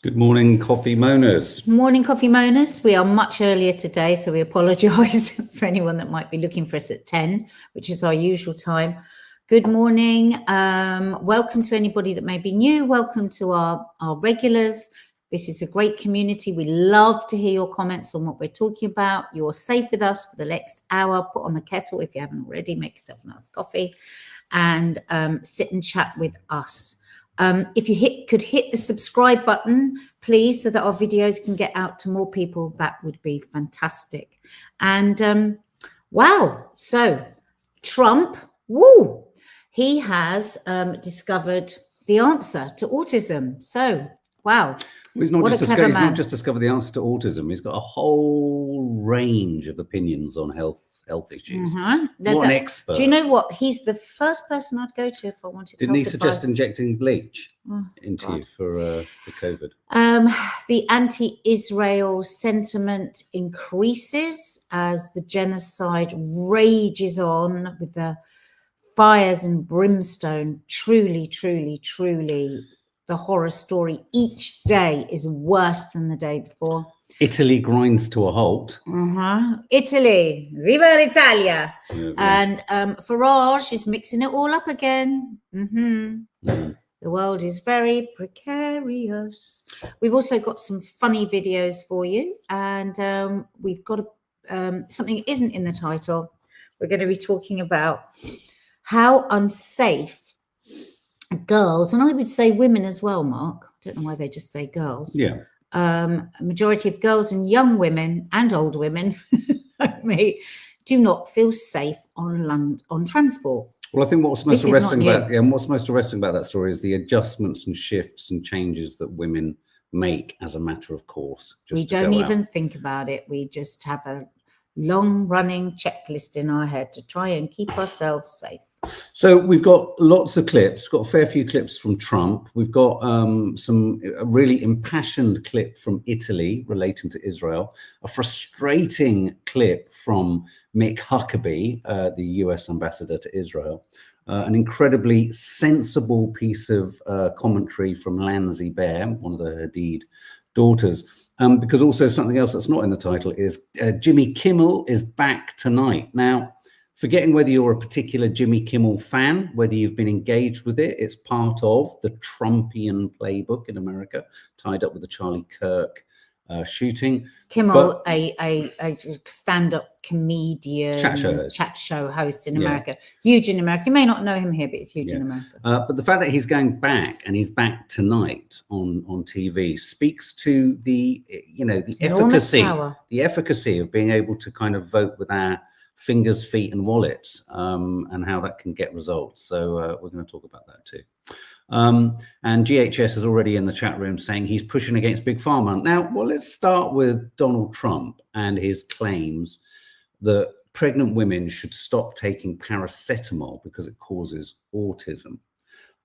Good morning, Coffee Moaners. Morning, Coffee Moaners. We are much earlier today, so we apologise for anyone that might be looking for us at 10, which is our usual time. Good morning. Welcome to anybody that may be new. Welcome to our regulars. This is a great community. We love to hear your comments on what we're talking about. You're safe with us for the next hour. Put on the kettle if you haven't already. Make yourself a nice coffee and sit and chat with us. If you could hit the subscribe button, please, so that our videos can get out to more people, that would be fantastic. And wow, so Trump, woo, he has discovered the answer to autism. So, wow. Well, he's not just discovered the answer to autism. He's got a whole range of opinions on health issues. What an expert. Do you know what? He's the first person I'd go to if I wanted to. Didn't he suggest injecting bleach into you for COVID? The anti-Israel sentiment increases as the genocide rages on with the fires and brimstone. Truly, truly, truly. The horror story each day is worse than the day before. Italy grinds to a halt. Italy, viva l'Italia! And Farage is mixing it all up again. The world is very precarious. We've also got some funny videos for you, and we've got something that isn't in the title. We're going to be talking about how unsafe girls, and I would say women as well, Mark. I don't know why they just say girls. Yeah. A majority of girls and young women and old women like me do not feel safe on transport. Well, I think what's most arresting about that story is the adjustments and shifts and changes that women make as a matter of course. We don't even think about it. We just have a long-running checklist in our head to try and keep ourselves safe. So we've got lots of clips, got a fair few clips from Trump. We've got a really impassioned clip from Italy relating to Israel, a frustrating clip from Mick Huckabee, the US ambassador to Israel, an incredibly sensible piece of commentary from Lanzi Bear, one of the Hadid daughters, because also something else that's not in the title is Jimmy Kimmel is back tonight. Now, forgetting whether you're a particular Jimmy Kimmel fan, whether you've been engaged with it, it's part of the Trumpian playbook in America, tied up with the Charlie Kirk shooting. Kimmel, a stand-up comedian, chat show host in America, huge in America. You may not know him here, but it's huge in America. But the fact that he's going back and he's back tonight on TV speaks to the efficacy of being able to kind of vote with our fingers, feet, and wallets, and how that can get results. So we're going to talk about that too. And GHS is already in the chat room saying he's pushing against Big Pharma. Now, well, let's start with Donald Trump and his claims that pregnant women should stop taking paracetamol because it causes autism.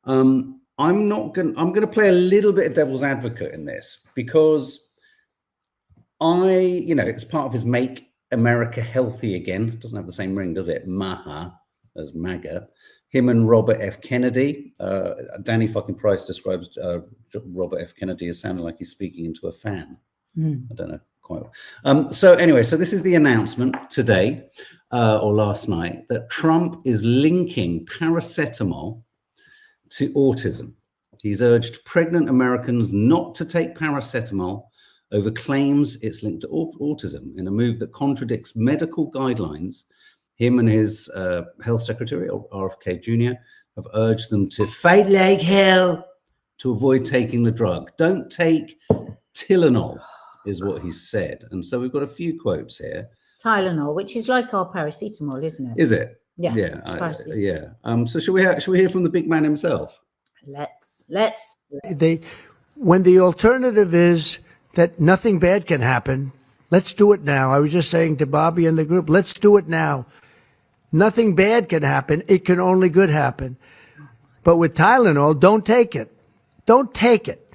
I'm going to play a little bit of devil's advocate in this because it's part of his Make America Healthy Again. It doesn't have the same ring, does it? MAHA as MAGA. Him and Robert F. Kennedy. Danny fucking Price describes Robert F. Kennedy as sounding like he's speaking into a fan. I don't know quite well. So this is the announcement today or last night that Trump is linking paracetamol to autism. He's urged pregnant Americans not to take paracetamol over claims it's linked to autism in a move that contradicts medical guidelines. Him and his health secretary, RFK Jr., have urged them to fight like hell to avoid taking the drug. Don't take Tylenol, is what he said. And so we've got a few quotes here. Tylenol, which is like our paracetamol, isn't it? Is it? Yeah. Yeah. So should we hear from the big man himself? Let's. When the alternative is that nothing bad can happen, let's do it now. I was just saying to Bobby and the group, let's do it now. Nothing bad can happen. It can only good happen. But with Tylenol, don't take it. Don't take it.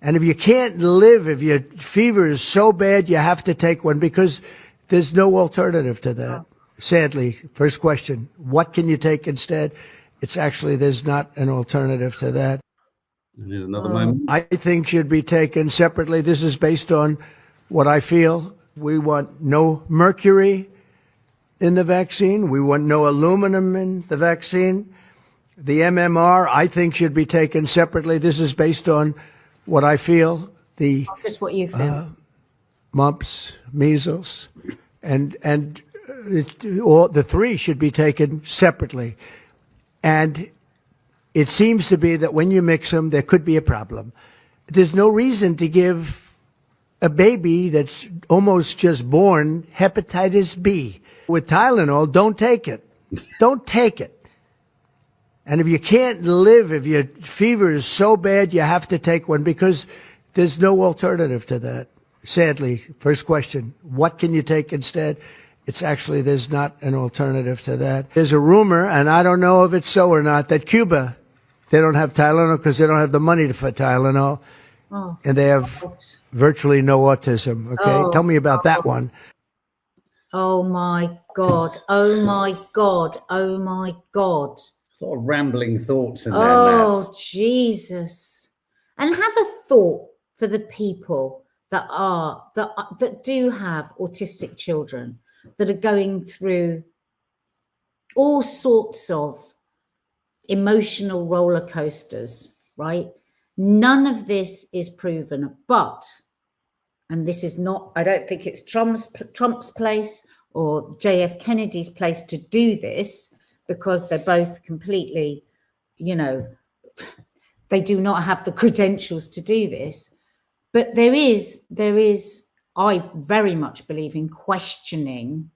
And if you can't live, if your fever is so bad, you have to take one because there's no alternative to that. Sadly, first question, what can you take instead? It's actually, there's not an alternative to that. And here's another moment. I think should be taken separately. This is based on what I feel. We want no mercury in the vaccine. We want no aluminum in the vaccine. The MMR, I think, should be taken separately. This is based on what I feel. The Just what you feel. mumps, measles, and all the three should be taken separately. And it seems to be that when you mix them, there could be a problem. There's no reason to give a baby that's almost just born hepatitis B. With Tylenol, don't take it. Don't take it. And if you can't live, if your fever is so bad, you have to take one because there's no alternative to that. Sadly, first question, what can you take instead? It's actually, there's not an alternative to that. There's a rumor, and I don't know if it's so or not, that Cuba, they don't have Tylenol because they don't have the money for Tylenol. Oh. And they have virtually no autism. Okay, Oh. Tell me about that one. Oh my God. Oh my God. Oh my God. Sort of rambling thoughts in there. Oh, Nats. Jesus. And have a thought for the people that do have autistic children that are going through all sorts of emotional roller coasters, right? None of this is proven, but, and this is not, I don't think it's Trump's place or JF Kennedy's place to do this, because they're both completely, they do not have the credentials to do this. But there is, I very much believe in questioning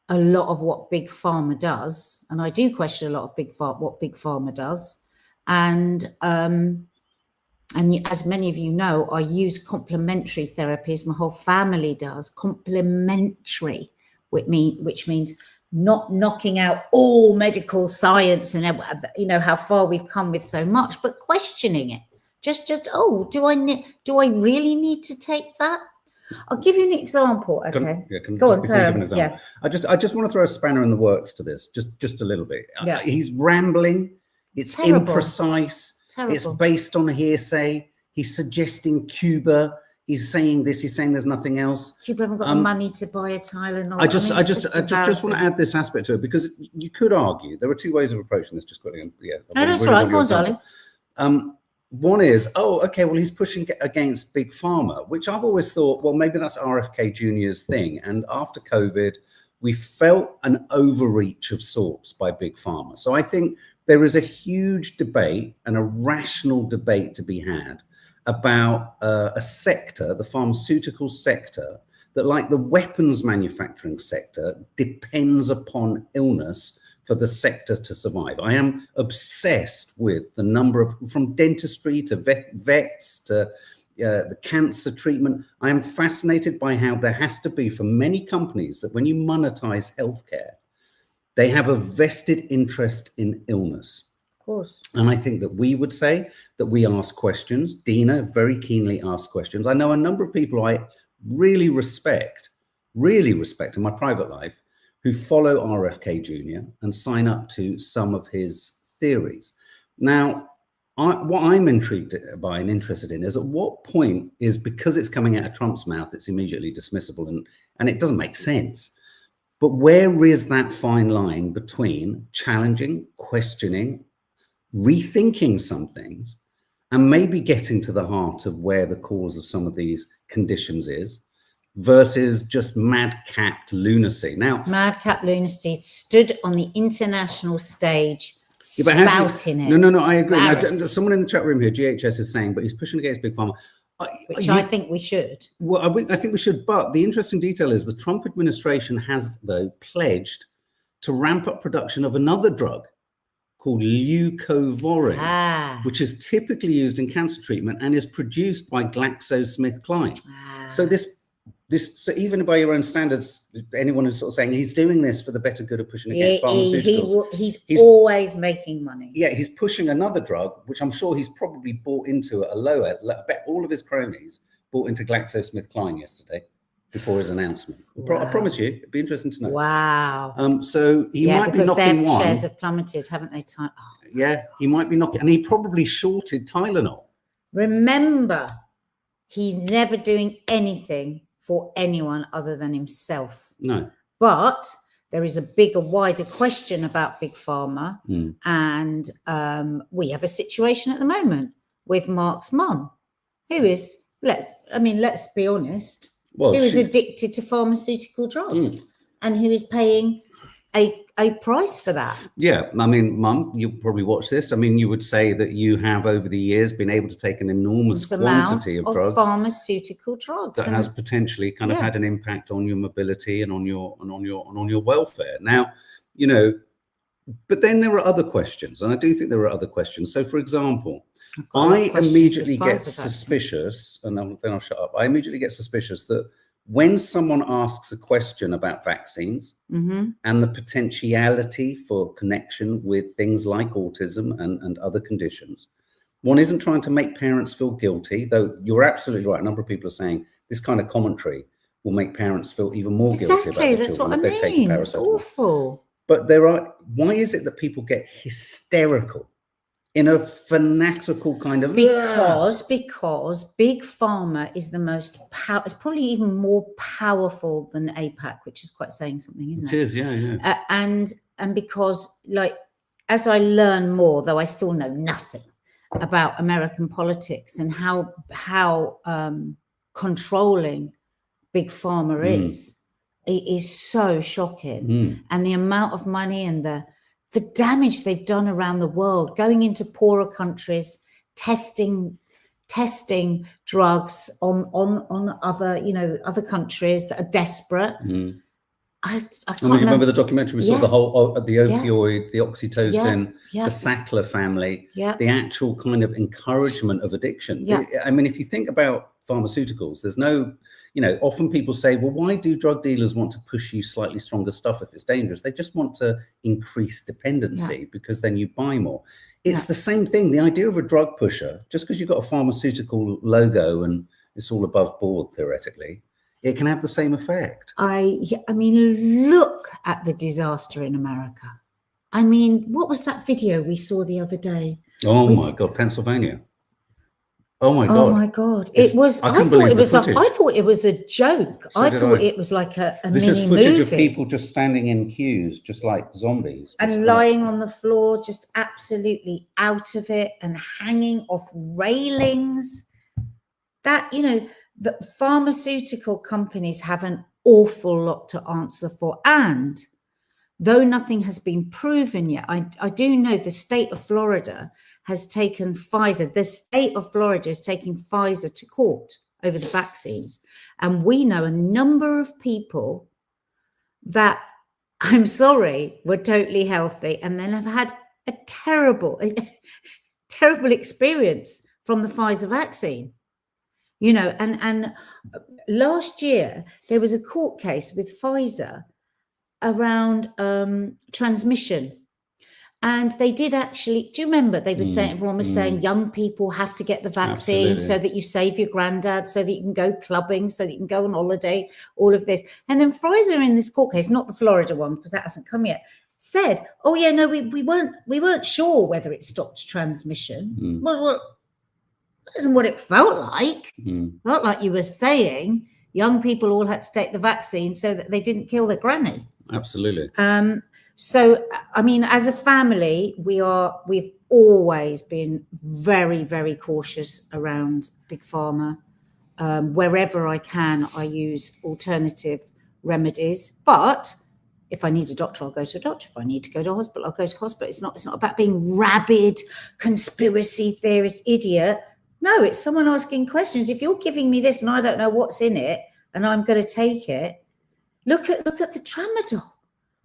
a lot of what Big Pharma does. And I do question a lot of what Big Pharma does. And as many of you know, I use complementary therapies. My whole family does complementary, which means not knocking out all medical science and how far we've come with so much, but questioning it. Just do I really need to take that? I'll give you an example. Okay, Go on. Before you give an example, yeah. I just want to throw a spanner in the works to this, just a little bit. Yeah. He's rambling. It's Terrible. Imprecise. Terrible. It's based on hearsay. He's suggesting Cuba. He's saying this. He's saying there's nothing else. Cuba haven't got the money to buy a Tylenol. I just want to add this aspect to it, because you could argue there are two ways of approaching this. Just quickly, yeah. No, that's all right. Go on, darling. One is, well, he's pushing against Big Pharma, which I've always thought, well, maybe that's RFK Jr.'s thing. And after COVID, we felt an overreach of sorts by Big Pharma. So I think there is a huge debate and a rational debate to be had about a sector, the pharmaceutical sector, that, like the weapons manufacturing sector, depends upon illness for the sector to survive. I am obsessed with the number of, from dentistry to vets to the cancer treatment. I am fascinated by how there has to be, for many companies, that when you monetize healthcare, they have a vested interest in illness. Of course. And I think that we would say that we ask questions. Dina very keenly asks questions. I know a number of people I really respect in my private life, who follow RFK Jr. and sign up to some of his theories. Now, what I'm intrigued by and interested in is, at what point is, because it's coming out of Trump's mouth, it's immediately dismissible, and it doesn't make sense. But where is that fine line between challenging, questioning, rethinking some things, and maybe getting to the heart of where the cause of some of these conditions is, versus just madcapped lunacy? Now, madcap lunacy stood on the international stage spouting it. No, I agree. Now, someone in the chat room here, GHS, is saying, but he's pushing against Big Pharma. I think we should. Well, I think we should. But the interesting detail is the Trump administration has, though, pledged to ramp up production of another drug called leucovorin, which is typically used in cancer treatment and is produced by GlaxoSmithKline. So so even by your own standards, anyone who's sort of saying he's doing this for the better good of pushing against pharmaceuticals, he's always making money. Yeah, he's pushing another drug, which I'm sure he's probably bought into at a lower. I bet all of his cronies bought into GlaxoSmithKline yesterday before his announcement. Wow. I promise you, it'd be interesting to know. Wow. So he might be knocking their shares have plummeted, haven't they? Yeah, he might be knocking, and he probably shorted Tylenol. Remember, he's never doing anything for anyone other than himself. No. But there is a bigger, wider question about Big Pharma. And we have a situation at the moment with Mark's mum, who is, let's be honest, who is addicted to pharmaceutical drugs and who is paying a price for that. Yeah, I mean, Mum, you probably watch this. I mean, you would say that you have over the years been able to take an enormous quantity of drugs, pharmaceutical drugs, that has potentially kind of had an impact on your mobility and on your welfare. Now, you know, but then there are other questions, and I do think there are other questions. So, for example, I immediately get suspicious, and then I'll shut up. I immediately get suspicious that when someone asks a question about vaccines and the potentiality for connection with things like autism and other conditions, one isn't trying to make parents feel guilty, though you're absolutely right. A number of people are saying this kind of commentary will make parents feel even more guilty about their children if they've taken paracetamol. It's awful. But why is it that people get hysterical in a fanatical kind of... Because Big Pharma is the most it's probably even more powerful than APAC, which is quite saying something, isn't it? It is, yeah. And because, like, as I learn more, though I still know nothing about American politics and how controlling Big Pharma is, it is so shocking. And the amount of money and the damage they've done around the world, going into poorer countries, testing drugs on other countries that are desperate. I can't remember the documentary we saw, the opioid, the oxytocin, the Sackler family, the actual kind of encouragement of addiction. I mean, if you think about pharmaceuticals, there's no, often people say, well, why do drug dealers want to push you slightly stronger stuff if it's dangerous? They just want to increase dependency because then you buy more. It's the same thing. The idea of a drug pusher, just because you've got a pharmaceutical logo and it's all above board, theoretically, it can have the same effect. I mean, look at the disaster in America. I mean, what was that video we saw the other day? Oh my God, Pennsylvania. Oh my God. Oh my God. I thought it was a joke. I thought it was like a mini movie. This is footage of people just standing in queues, just like zombies. And lying on the floor, just absolutely out of it and hanging off railings. That, the pharmaceutical companies have an awful lot to answer for. And though nothing has been proven yet, I do know the state of Florida has taken Pfizer. The state of Florida is taking Pfizer to court over the vaccines. And we know a number of people that, I'm sorry, were totally healthy and then have had a terrible experience from the Pfizer vaccine. And last year, there was a court case with Pfizer around transmission. And they did actually, do you remember they were saying, everyone was saying young people have to get the vaccine so that you save your granddad, so that you can go clubbing, so that you can go on holiday, all of this. And then Pfizer in this court case, not the Florida one, because that hasn't come yet, said, oh yeah, no, we weren't sure whether it stopped transmission. Well, that isn't what it felt like. Felt like you were saying young people all had to take the vaccine so that they didn't kill their granny. Absolutely. So, I mean, as a family, we've always been very, very cautious around Big Pharma. Wherever I can, I use alternative remedies. But if I need a doctor, I'll go to a doctor. If I need to go to a hospital, I'll go to hospital. It's not about being rabid conspiracy theorist idiot. No, it's someone asking questions. If you're giving me this and I don't know what's in it and I'm going to take it, look at the tramadol.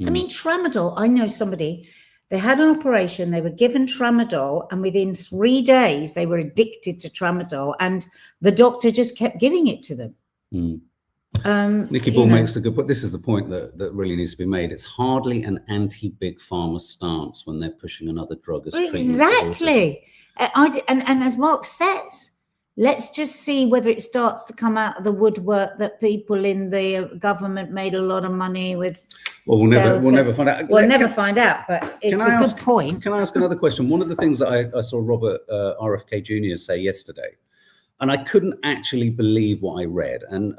I mean, tramadol, I know somebody, they had an operation, they were given tramadol, and within 3 days, they were addicted to tramadol, and the doctor just kept giving it to them. Nikki Ball makes a good point. This is the point that really needs to be made. It's hardly an anti-Big Pharma stance when they're pushing another drug as treatment. Exactly. And as Mark says, let's just see whether it starts to come out of the woodwork that people in the government made a lot of money with. Well, we'll never find out. We'll never find out, but it's a good point. Can I ask another question? One of the things that I saw Robert RFK Jr. say yesterday, and I couldn't actually believe what I read, and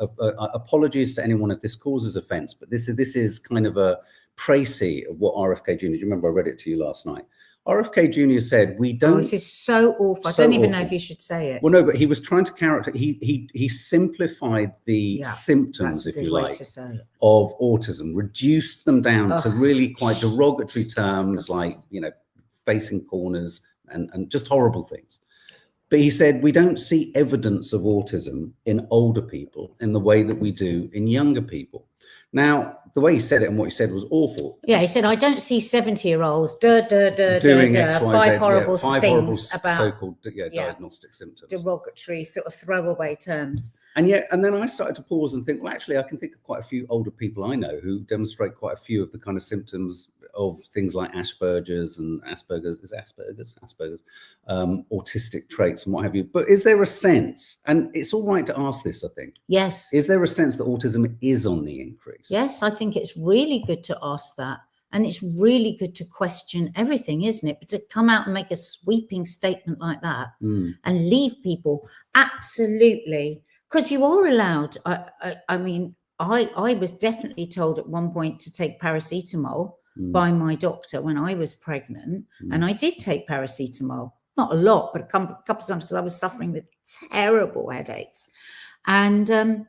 apologies to anyone if this causes offense, but this is kind of a précis of what RFK Jr. Do you remember I read it to you last night? RFK Jr. said, we don't... this is so awful. I don't even know if you should say it. Well, no, but he was trying to he simplified the symptoms, if you like, of autism, reduced them down to really quite derogatory terms like, facing corners and just horrible things. But he said, we don't see evidence of autism in older people in the way that we do in younger people. Now, the way he said it and what he said was awful. Yeah, he said, I don't see 70-year-olds doing X, Y, five horrible things about so-called diagnostic symptoms. Derogatory sort of throwaway terms. And then I started to pause and think, well, actually, I can think of quite a few older people I know who demonstrate quite a few of the kind of symptoms of things like Asperger's, autistic traits and what have you. But is there a sense, and it's all right to ask this, I think. Yes. Is there a sense that autism is on the increase? Yes, I think it's really good to ask that. And it's really good to question everything, isn't it? But to come out and make a sweeping statement like that and leave people absolutely, because you are allowed. I mean, I was definitely told at one point to take paracetamol by my doctor when I was pregnant. And I did take paracetamol, not a lot, but a couple of times because I was suffering with terrible headaches. And,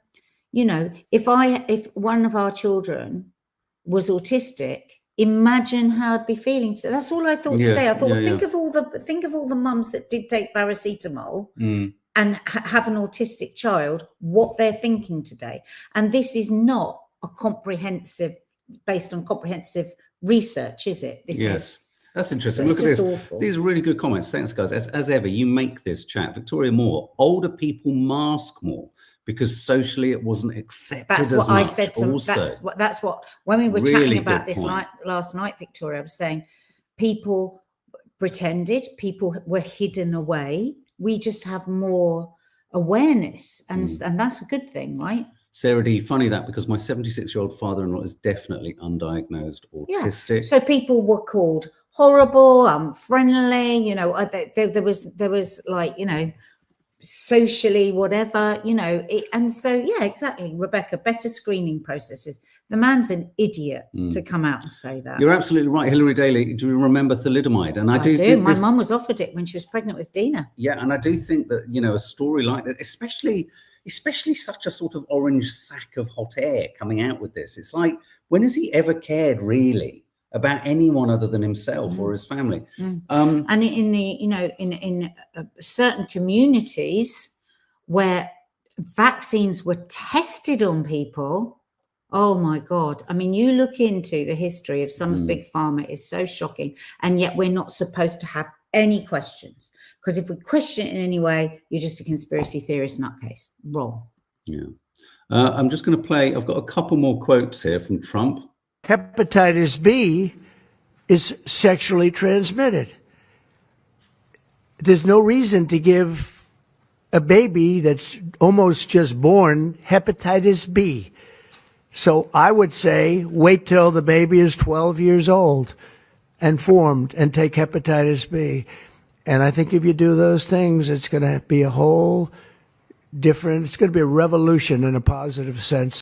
if one of our children was autistic, imagine how I'd be feeling. So that's all I thought today. I thought, think of all the mums that did take paracetamol and have an autistic child, what they're thinking today. And this is not based on comprehensive research, is it? That's interesting. Look at this. Awful. These are really good comments. Thanks, guys. As ever, you make this chat. Victoria Moore, older people mask more because socially it wasn't accepted. That's as what much I said to also. That's what when we were chatting about this last night, Victoria, I was saying people pretended, people were hidden away. We just have more awareness, and that's a good thing, right? Sarah D, funny that because my 76-year-old father-in-law is definitely undiagnosed autistic. Yeah. So people were called horrible, unfriendly, there was like, socially whatever, and so, yeah, exactly. Rebecca, better screening processes. The man's an idiot to come out and say that. You're absolutely right. Hilary Daly, do you remember thalidomide? And I do. My mum was offered it when she was pregnant with Dina. Yeah, and I do think that, a story like that, especially such a sort of orange sack of hot air coming out with this. It's like, when has he ever cared really about anyone other than himself or his family? And in certain communities where vaccines were tested on people, oh my God. I mean, you look into the history of some of Big Pharma, is so shocking. And yet we're not supposed to have any questions. Because if we question it in any way, you're just a conspiracy theorist nutcase. Wrong. Yeah. I'm just going to play. I've got a couple more quotes here from Trump. Hepatitis B is sexually transmitted. There's no reason to give a baby that's almost just born hepatitis B. So I would say wait till the baby is 12 years old and formed and take hepatitis B. And I think if you do those things, it's going to be a whole different, it's going to be a revolution in a positive sense.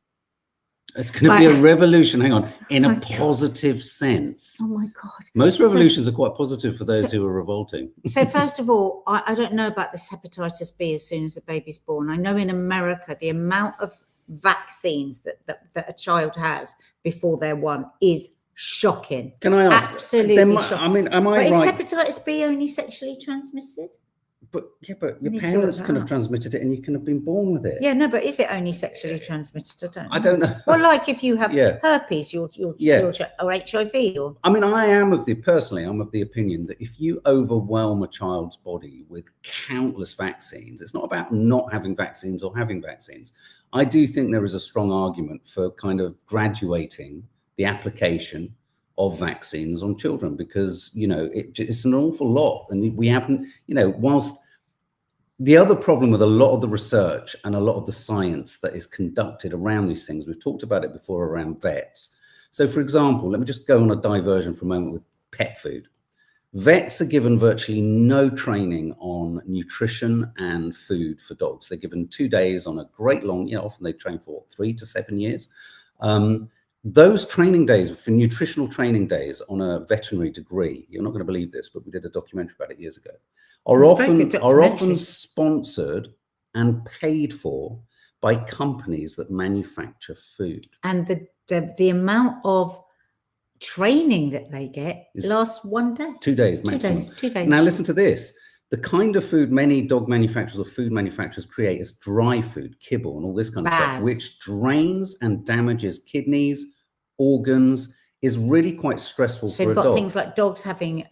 It's going to be a revolution, hang on, in a positive sense. Oh my God. Most revolutions are quite positive for those who are revolting. So first of all, I don't know about this hepatitis B as soon as a baby's born. I know in America, the amount of vaccines that a child has before they're one is shocking. Can I ask? Absolutely shocking. I mean, am I right? But is hepatitis B only sexually transmitted? But your parents can have transmitted it and you can have been born with it. Yeah, no, but is it only sexually transmitted? I don't know. Well, like if you have herpes, or HIV, or. I mean, I'm of the opinion that if you overwhelm a child's body with countless vaccines, it's not about not having vaccines or having vaccines. I do think there is a strong argument for kind of graduating the application of vaccines on children, because it's an awful lot, and we haven't, whilst The other problem with a lot of the research and a lot of the science that is conducted around these things, we've talked about it before around vets. So for example, let me just go on a diversion for a moment with pet food. Vets are given virtually no training on nutrition and food for dogs. They're given 2 days on a great long, you know, often they train for 3 to 7 years. Those training days, for nutritional training days on a veterinary degree, you're not going to believe this, but we did a documentary about it years ago, are often sponsored and paid for by companies that manufacture food. And the amount of training that they get lasts 1 day. 2 days maximum. 2 days. Now listen to this. The kind of food many dog manufacturers or food manufacturers create is dry food, kibble and all this kind of stuff, which drains and damages kidneys, organs, is really quite stressful for a dog. So you've got things like dogs having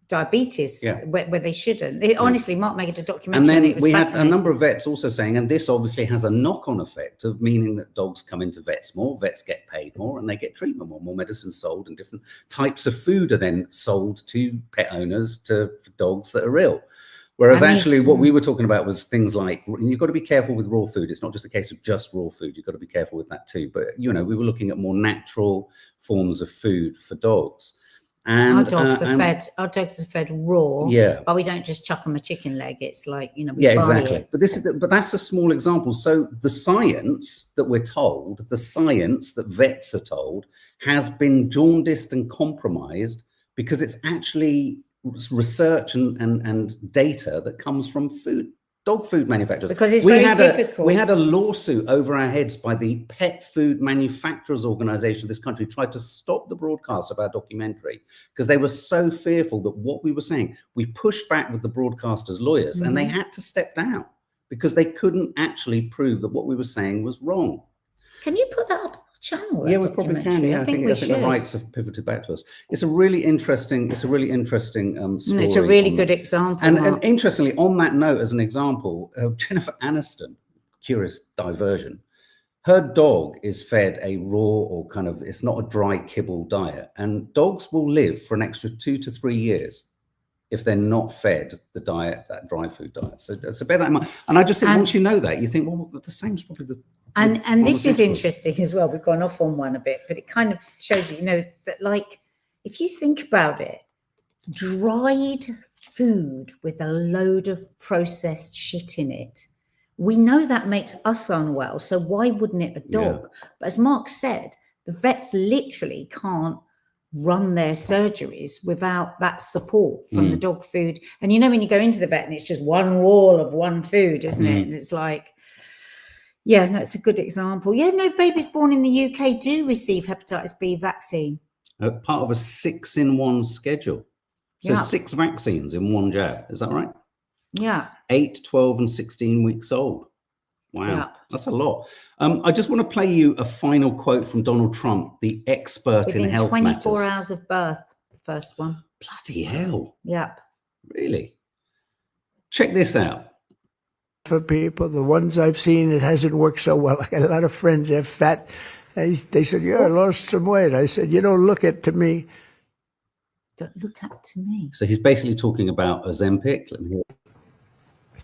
diabetes where they shouldn't. Honestly, Mark made a documentary. And then and it was we had a number of vets also saying, and this obviously has a knock-on effect of meaning that dogs come into vets more, vets get paid more, and they get treatment more medicine sold, and different types of food are then sold to pet owners for dogs that are ill. Whereas actually what we were talking about was things like, and you've got to be careful with raw food. It's not just a case of just raw food. You've got to be careful with that too. But, you know, we were looking at more natural forms of food for dogs. And our dogs are fed raw, but we don't just chuck them a chicken leg. It's like, you know, we buy it. But that's a small example. So the science that we're told, the science that vets are told, has been jaundiced and compromised because it's actually research and data that comes from dog food manufacturers. Because it's very difficult. We had a lawsuit over our heads by the Pet Food Manufacturers Organization of this country, tried to stop the broadcast of our documentary because they were so fearful that what we were saying, we pushed back with the broadcasters' lawyers and they had to step down because they couldn't actually prove that what we were saying was wrong. Can you put that up? Channel, yeah, we probably can. Yeah, I think the rights have pivoted back to us. It's a really interesting. story. It's a really good example. And interestingly, on that note, as an example, Jennifer Aniston, curious diversion, her dog is fed a raw or kind of, it's not a dry kibble diet, and dogs will live for an extra 2 to 3 years if they're not fed the diet, that dry food diet. So bear that in mind. And I just think once you know that, you think, well, the same is probably the. And this is interesting as well. We've gone off on one a bit, but it kind of shows you, that like, if you think about it, dried food with a load of processed shit in it, we know that makes us unwell. So why wouldn't it a dog? Yeah. But as Mark said, the vets literally can't run their surgeries without that support from the dog food. And when you go into the vet and it's just one wall of one food, isn't it? And it's like, yeah, no, it's a good example. Yeah, no, babies born in the UK do receive hepatitis B vaccine. Part of a 6-in-1 schedule. So 6 vaccines in one jab. Is that right? Yeah. 8, 12 and 16 weeks old. Wow. Yeah. That's a lot. I just want to play you a final quote from Donald Trump, the expert in health matters. 24 hours of birth, the first one. Bloody hell. Yep. Really? Check this out. For people, the ones I've seen, it hasn't worked so well. I got a lot of friends, they're fat. They said, yeah, I lost some weight. I said, you don't look at to me. Don't look up to me. So he's basically talking about Ozempic. Let me hear.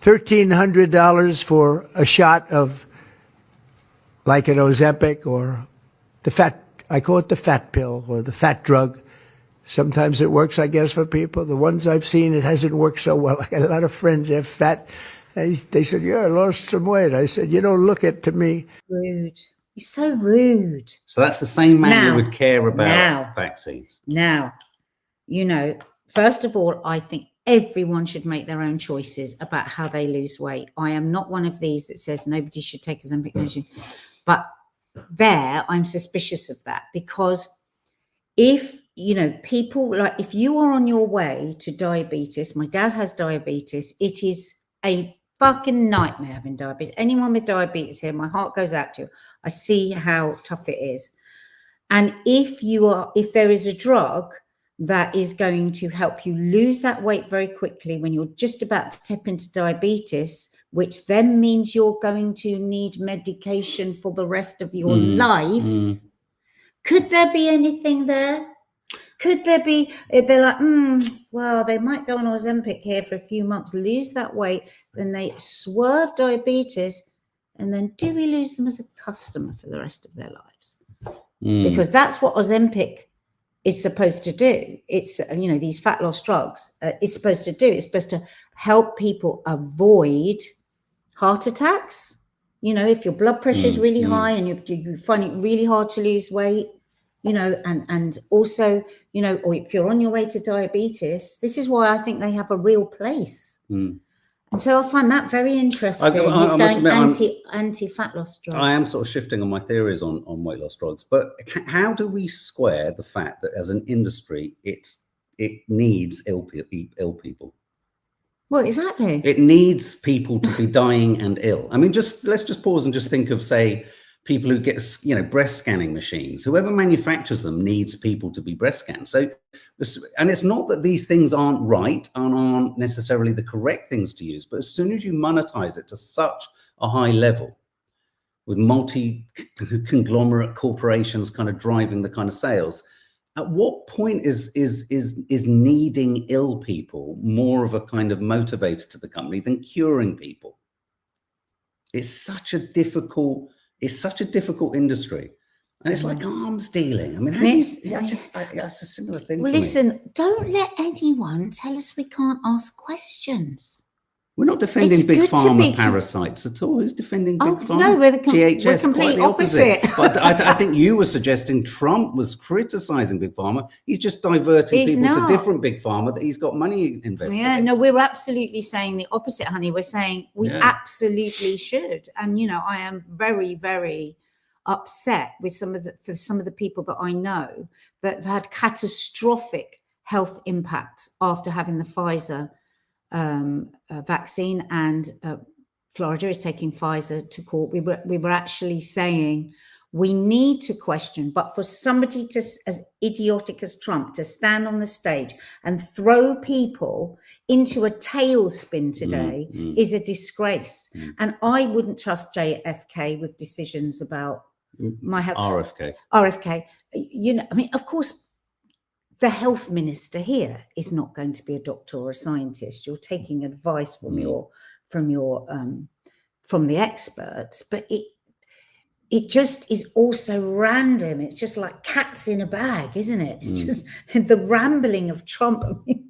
$1,300 for a shot of like an Ozempic or the fat, I call it the fat pill or the fat drug. Sometimes it works, I guess, for people. The ones I've seen, it hasn't worked so well. I got a lot of friends, they're fat. They said, yeah, I lost some weight. I said, you don't look it to me. Rude. He's so rude. So that's the same man who would care about vaccines. Now, first of all, I think everyone should make their own choices about how they lose weight. I am not one of these that says nobody should take Ozempic. But I'm suspicious of that because if, people like, if you are on your way to diabetes, my dad has diabetes, it is a fucking nightmare having diabetes. Anyone with diabetes here, my heart goes out to you. I see how tough it is. And if there is a drug that is going to help you lose that weight very quickly when you're just about to step into diabetes, which then means you're going to need medication for the rest of your life. Could there be anything there? Could there be, if they're like, well, they might go on Ozempic here for a few months, lose that weight, then they swerve diabetes, and then do we lose them as a customer for the rest of their lives? Because that's what Ozempic is supposed to do. It's, you know, these fat loss drugs is supposed to do. It's supposed to help people avoid heart attacks. You know, if your blood pressure is really high and you find it really hard to lose weight, you know, and also, you know, or if you're on your way to diabetes, this is why I think they have a real place. And so I find that very interesting. He's going anti-fat loss drugs. I am sort of shifting on my theories on weight loss drugs, but how do we square the fact that as an industry, it needs ill people? Well, exactly. It needs people to be dying and ill. I mean, let's just pause and just think of, say, people who get, you know, breast scanning machines. Whoever manufactures them needs people to be breast scanned. So, and it's not that these things aren't right and aren't necessarily the correct things to use, but as soon as you monetize it to such a high level, with multi-conglomerate corporations kind of driving the kind of sales, at what point is needing ill people more of a kind of motivator to the company than curing people? It's such a difficult industry, and it's like arms dealing. I mean, that's a similar thing. Well, listen, don't let anyone tell us we can't ask questions. We're not defending big pharma parasites at all. Who's defending big pharma? No, we're GHS, complete opposite. But I think you were suggesting Trump was criticizing big pharma. He's just diverting people to different big pharma that he's got money invested in. No, we're absolutely saying the opposite, honey. We're saying we absolutely should. And, you know, I am very, very upset with some of the people that I know that have had catastrophic health impacts after having the Pfizer vaccine, and Florida is taking Pfizer to court. We were actually saying we need to question, but for somebody to, as idiotic as Trump, to stand on the stage and throw people into a tailspin today is a disgrace. And I wouldn't trust JFK with decisions about my health. RFK. You know, I mean, of course, the health minister here is not going to be a doctor or a scientist. You're taking advice from the experts, but it just is also random. It's just like cats in a bag, isn't it? It's just the rambling of Trump. I mean,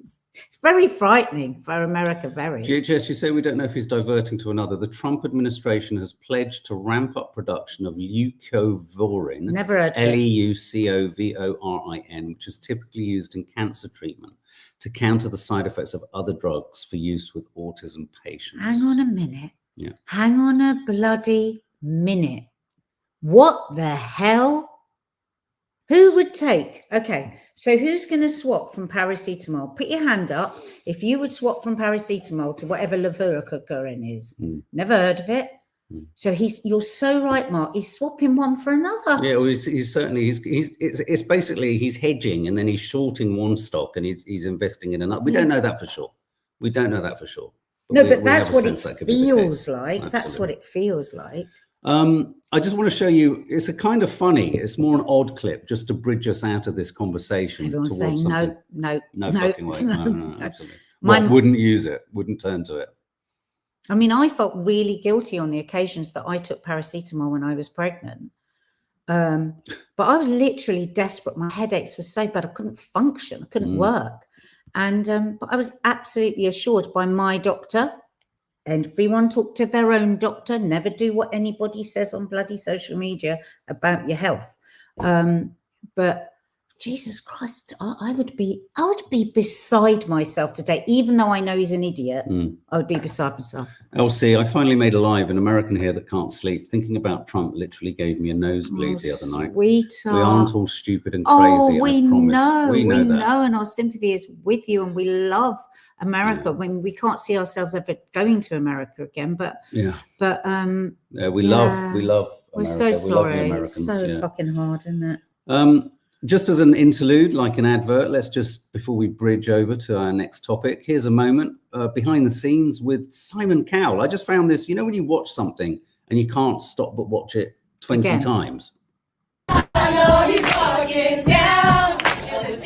it's very frightening for America. Very. GHS, you say we don't know if he's diverting to another. The Trump administration has pledged to ramp up production of leucovorin. Never heard of it. LEUCOVORIN, which is typically used in cancer treatment to counter the side effects of other drugs for use with autism patients. Hang on a minute. Yeah. Hang on a bloody minute. What the hell? Who would take? Okay. So who's going to swap from paracetamol? Put your hand up if you would swap from paracetamol to whatever levurocorin is. Never heard of it. So you're so right, Mark. He's swapping one for another. Yeah, well, it's basically he's hedging and then he's shorting one stock and he's investing in another. We don't know that for sure. But that's what it feels like. Absolutely. That's what it feels like. I just want to show you, it's a kind of funny, it's more an odd clip just to bridge us out of this conversation. Everyone's saying no fucking way. No, absolutely. Wouldn't use it, wouldn't turn to it. I mean, I felt really guilty on the occasions that I took paracetamol when I was pregnant. But I was literally desperate. My headaches were so bad, I couldn't function, I couldn't work. And but I was absolutely assured by my doctor. Everyone talk to their own doctor. Never do what anybody says on bloody social media about your health. But Jesus Christ, I would be beside myself today, even though I know he's an idiot. I would be beside myself. Elsie, I finally made a live. An American here that can't sleep. Thinking about Trump literally gave me a nosebleed the other night. Sweetheart. We aren't all stupid and crazy. We I promise. We know, and our sympathy is with you, and we love America when we can't see ourselves ever going to America again, but we love America. We're so sorry. It's so fucking hard, isn't it? Just as an interlude, like an advert, let's just, before we bridge over to our next topic, here's a moment behind the scenes with Simon Cowell. I just found this, you know, when you watch something and you can't stop but watch it 20 times. I know he's walking down the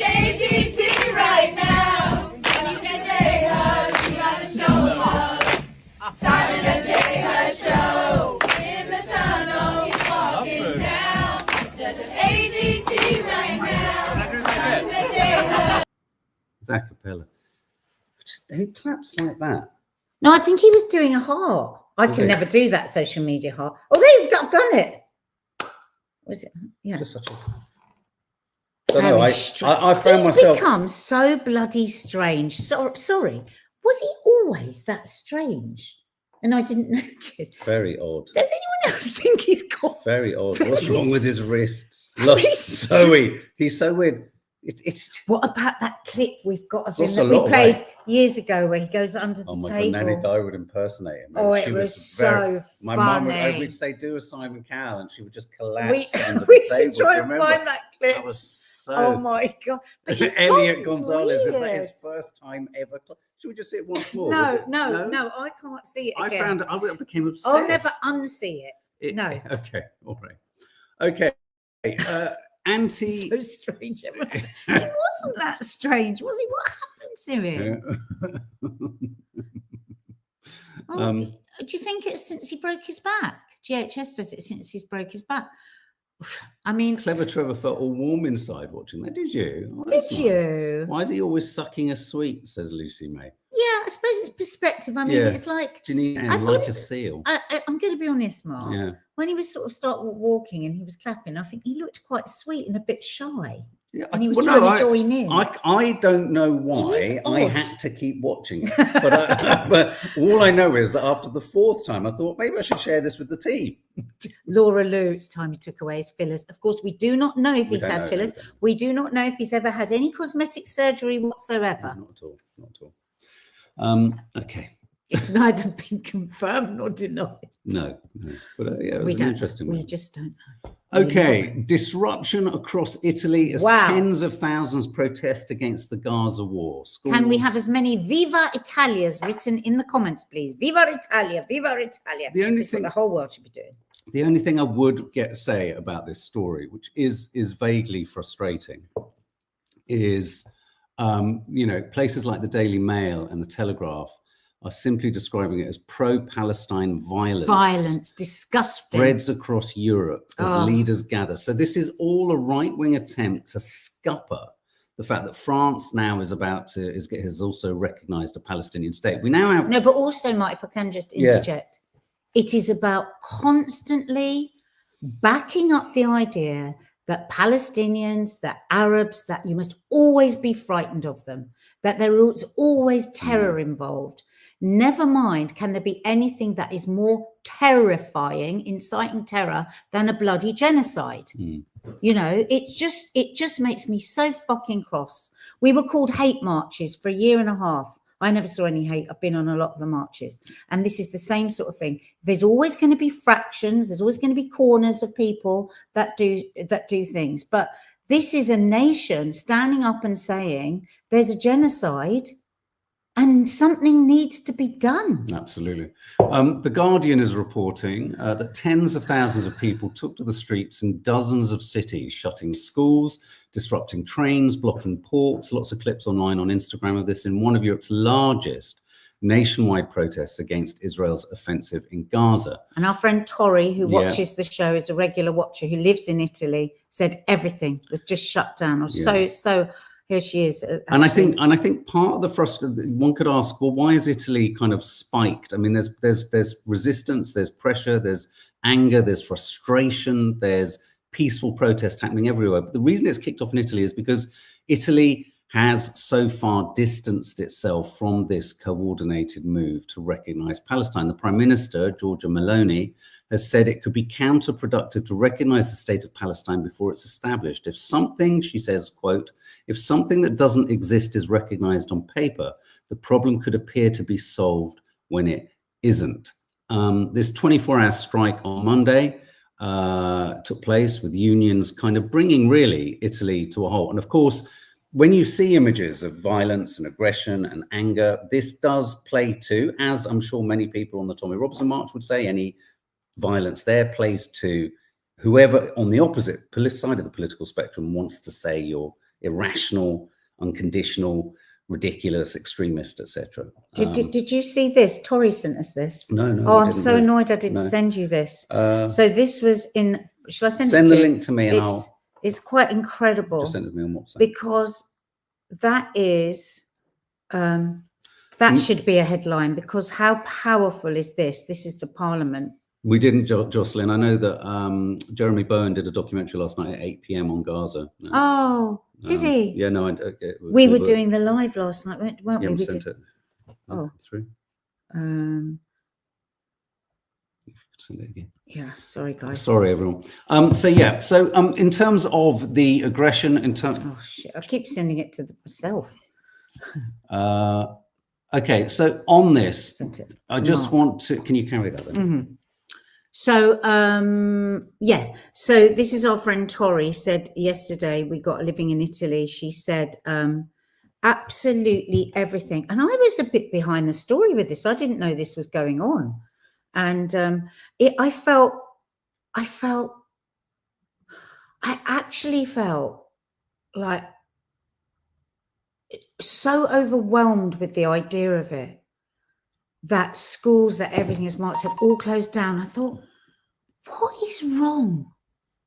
a cappella. Just who claps like that? No, I think he was doing a heart. I Was can he? never do that social media heart. Oh, I've done it. Was it? Yeah. Just such a. Don't know. I found He's myself. become so bloody strange. Sorry. Was he always that strange? And I didn't notice. Very odd. Does anyone else think he's got Very odd. very What's wrong with his wrists? very Look, Zoe. He's so weird. It's. What about that clip we've got of him Lost that a we lot of played weight. years ago where he goes under the Oh my table? God, Nanny Di would impersonate him. Oh, She it was so My mum funny. would say, do a Simon Cowell, and she would just collapse under We the should table. try Do you and remember? find that clip. That was so. Oh my God. But he's Elliot gone Gonzalez, is that weird. his first time ever? Should we just see it once more? No, I can't see it again. I became obsessed. I'll never unsee it. No. Okay, all right. Okay. So strange. It wasn't that strange, was he? What happened to him? Do you think it's since he broke his back? GHS says it's since he's broke his back. I mean, Clever Trevor felt all warm inside watching that. Did you? Oh, did that's nice. you? Why is he always sucking a sweet? Says Lucy May. Yeah, I suppose it's perspective. I mean, Yeah. it's like, Do you need I thought like it- a seal? I'm going to be honest, Mark. Yeah. When he was sort of start walking and he was clapping, I think he looked quite sweet and a bit shy. Yeah, And he was trying to join in. I don't know why is I odd. had to keep watching it, but all I know is that after the fourth time, I thought maybe I should share this with the team. Laura Lou, it's time he took away his fillers. Of course, we do not know if We he's don't had know, fillers. we don't know. We do not know if he's ever had any cosmetic surgery whatsoever. Not at all. Not at all. Okay. It's neither been confirmed nor denied. No. But yeah, it was We an don't. interesting We one. just don't know. Okay, disruption across Italy as Wow. tens of thousands protest against the Gaza war. Schools, Can we have as many Viva Italias written in the comments, please? Viva Italia, Viva Italia. The only That's what thing- the whole world should be doing. The only thing I would say about this story, which is vaguely frustrating, is places like the Daily Mail and the Telegraph are simply describing it as pro-Palestine violence. Violence, disgusting. Spreads across Europe as Oh. leaders gather. So this is all a right-wing attempt to scupper the fact that France now has also recognised a Palestinian state. We now have No, but also, Mike, if I can just Yeah. interject, it is about constantly backing up the idea that Palestinians, that Arabs, that you must always be frightened of them, that there is always terror involved. Never mind, can there be anything that is more terrifying, inciting terror, than a bloody genocide? You know, it just makes me so fucking cross. We were called hate marches for a year and a half. I never saw any hate. I've been on a lot of the marches. And this is the same sort of thing. There's always going to be fractions. There's always going to be corners of people that do things. But this is a nation standing up and saying there's a genocide and something needs to be done. Absolutely. The Guardian is reporting that tens of thousands of people took to the streets in dozens of cities, shutting schools, disrupting trains, blocking ports. Lots of clips online on Instagram of this in one of Europe's largest nationwide protests against Israel's offensive in Gaza. And our friend Tori, who Yeah. watches the show, is a regular watcher, who lives in Italy, said everything was just shut down. So here she is. And I think part of the frustration, one could ask, well, why is Italy kind of spiked? I mean, there's resistance, there's pressure, there's anger, there's frustration, there's peaceful protest happening everywhere. But the reason it's kicked off in Italy is because Italy has so far distanced itself from this coordinated move to recognize Palestine. The Prime Minister, Giorgia Meloni, has said it could be counterproductive to recognize the state of Palestine before it's established. If something, she says, quote, if something that doesn't exist is recognized on paper, the problem could appear to be solved when it isn't. This 24-hour strike on Monday took place with unions kind of bringing really Italy to a halt. And of course, when you see images of violence and aggression and anger, this does play to, as I'm sure many people on the Tommy Robinson March would say, any violence there plays to whoever on the opposite side of the political spectrum wants to say you're irrational, unconditional, ridiculous, extremist, etc. Did you see this? Tori sent us this. No. Oh, I I'm didn't so really. annoyed I didn't No. send you this. So this was in. Shall I send Send it the to you? link to me and I'll It's quite incredible just send it to me on WhatsApp. because that is That should be a headline, because how powerful is this? This is the parliament. We didn't, Jocelyn. I know that Jeremy Bowen did a documentary last night at 8 p.m. on Gaza. Oh, did he? Yeah, no. We were doing the live last night, weren't we? We We sent did. it through. Send it again. Yeah, sorry guys. Sorry everyone. So in terms of the aggression, in terms. Oh shit! I keep sending it to myself. Okay, so on this, I just Mark. want to. Can you carry that then? Mm-hmm. So yeah. So this is our friend Tori said yesterday. We got a living in Italy. She said absolutely everything, and I was a bit behind the story with this. I didn't know this was going on. And I actually felt like so overwhelmed with the idea of it, that schools, that everything, as Mark said, all closed down. I thought, what is wrong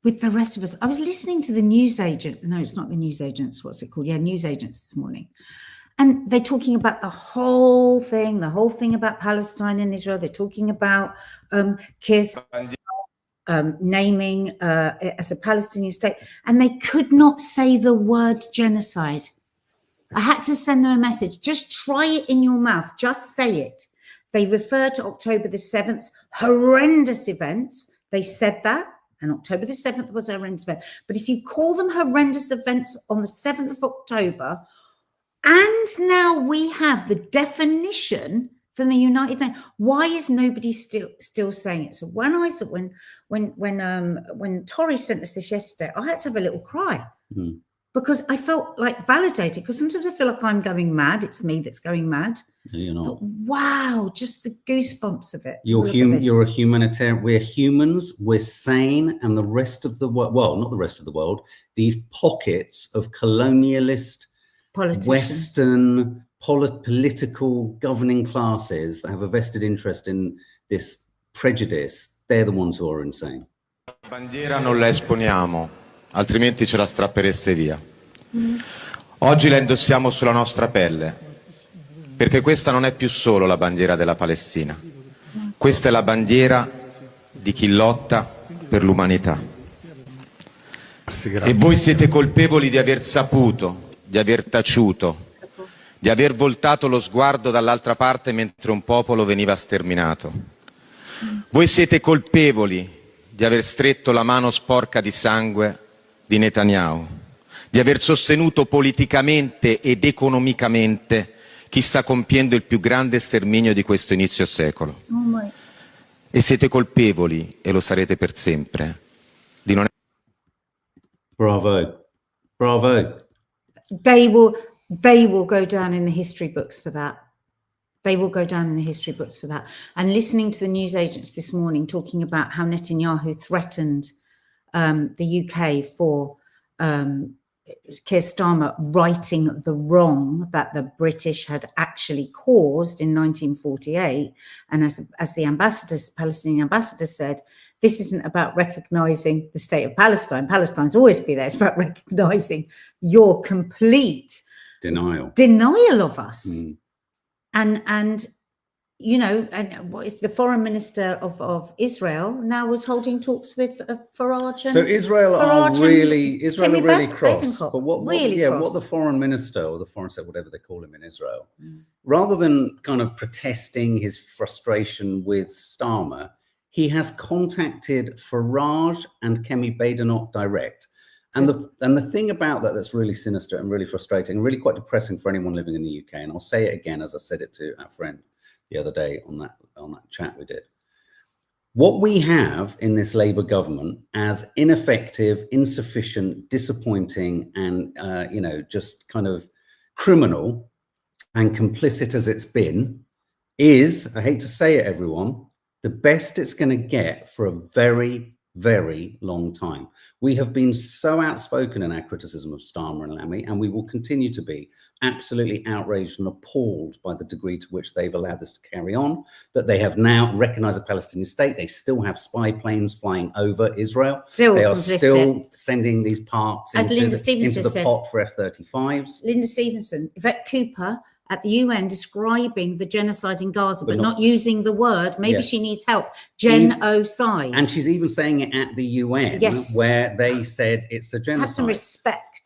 with the rest of us? I was listening to the newsagent. No, it's not the newsagents. What's it called? Yeah, newsagents this morning. And they're talking about the whole thing about Palestine and Israel. They're talking about Keir's naming as a Palestinian state. And they could not say the word genocide. I had to send them a message. Just try it in your mouth. Just say it. They refer to October the 7th, horrendous events. They said that. And October the 7th was a horrendous event. But if you call them horrendous events on the 7th of October, and now we have the definition from the United Nations. Why is nobody still saying it? So when Tori sent us this yesterday, I had to have a little cry because I felt like validated. Because sometimes I feel like I'm going mad. It's me that's going mad. No, you're not. I thought, wow, just the goosebumps of it. You're a humanitarian. We're humans. We're sane, and the rest of the world. Well, not the rest of the world. These pockets of colonialist. Western political governing classes that have a vested interest in this prejudice, they're the ones who are insane. La bandiera non la esponiamo, altrimenti ce la strappereste via. Oggi la indossiamo sulla nostra pelle, perché questa non è più solo la bandiera della Palestina. Questa è la bandiera di chi lotta per l'umanità. E voi siete colpevoli di aver saputo, di aver taciuto, di aver voltato lo sguardo dall'altra parte mentre un popolo veniva sterminato. Voi siete colpevoli di aver stretto la mano sporca di sangue di Netanyahu, di aver sostenuto politicamente ed economicamente chi sta compiendo il più grande sterminio di questo inizio secolo. E siete colpevoli, e lo sarete per sempre, di non... Bravo. Bravo. They will go down in the history books for that. They will go down in the history books for that. And listening to the news agents this morning talking about how Netanyahu threatened the UK for Keir Starmer righting the wrong that the British had actually caused in 1948. And as the ambassadors, Palestinian ambassador said, this isn't about recognizing the state of Palestine. Palestine's always been there. It's about recognizing your complete denial of us. And you know, and what is the foreign minister of Israel now was holding talks with Farage. So Israel are really cross. But what the foreign minister or the foreign secretary, whatever they call him in Israel, rather than kind of protesting his frustration with Starmer, he has contacted Farage and Kemi Badenoch direct. And the thing about that's really sinister and really frustrating and really quite depressing for anyone living in the UK, and I'll say it again as I said it to our friend the other day on that chat we did. What we have in this Labour government as ineffective, insufficient, disappointing, and just kind of criminal and complicit as it's been is, I hate to say it, everyone, the best it's going to get for a very, very long time. We have been so outspoken in our criticism of Starmer and Lammy, and we will continue to be absolutely outraged and appalled by the degree to which they've allowed this to carry on, that they have now recognized a Palestinian state. They still have spy planes flying over Israel. They are still sending these parts into the pot for F-35s. Linda Stevenson, Yvette Cooper at the UN describing the genocide in Gaza, but not using the word. Maybe she needs help. Genocide. And she's even saying it at the UN, where they said it's a genocide. Have some respect.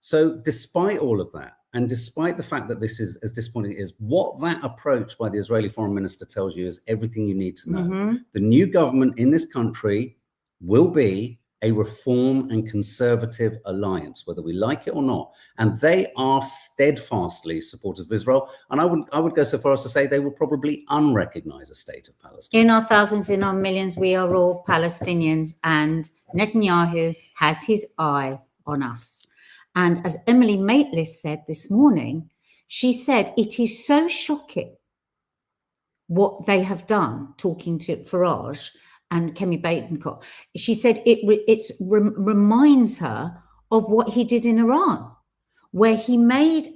So despite all of that, and despite the fact that this is as disappointing as what that approach by the Israeli foreign minister tells you is everything you need to know. The new government in this country will be a reform and conservative alliance, whether we like it or not. And they are steadfastly supportive of Israel. And I would go so far as to say they will probably unrecognize a state of Palestine. In our thousands, in our millions, we are all Palestinians, and Netanyahu has his eye on us. And as Emily Maitlis said this morning, she said, it is so shocking what they have done, talking to Farage and Kemi Batencott. She said it reminds her of what he did in Iran, where he made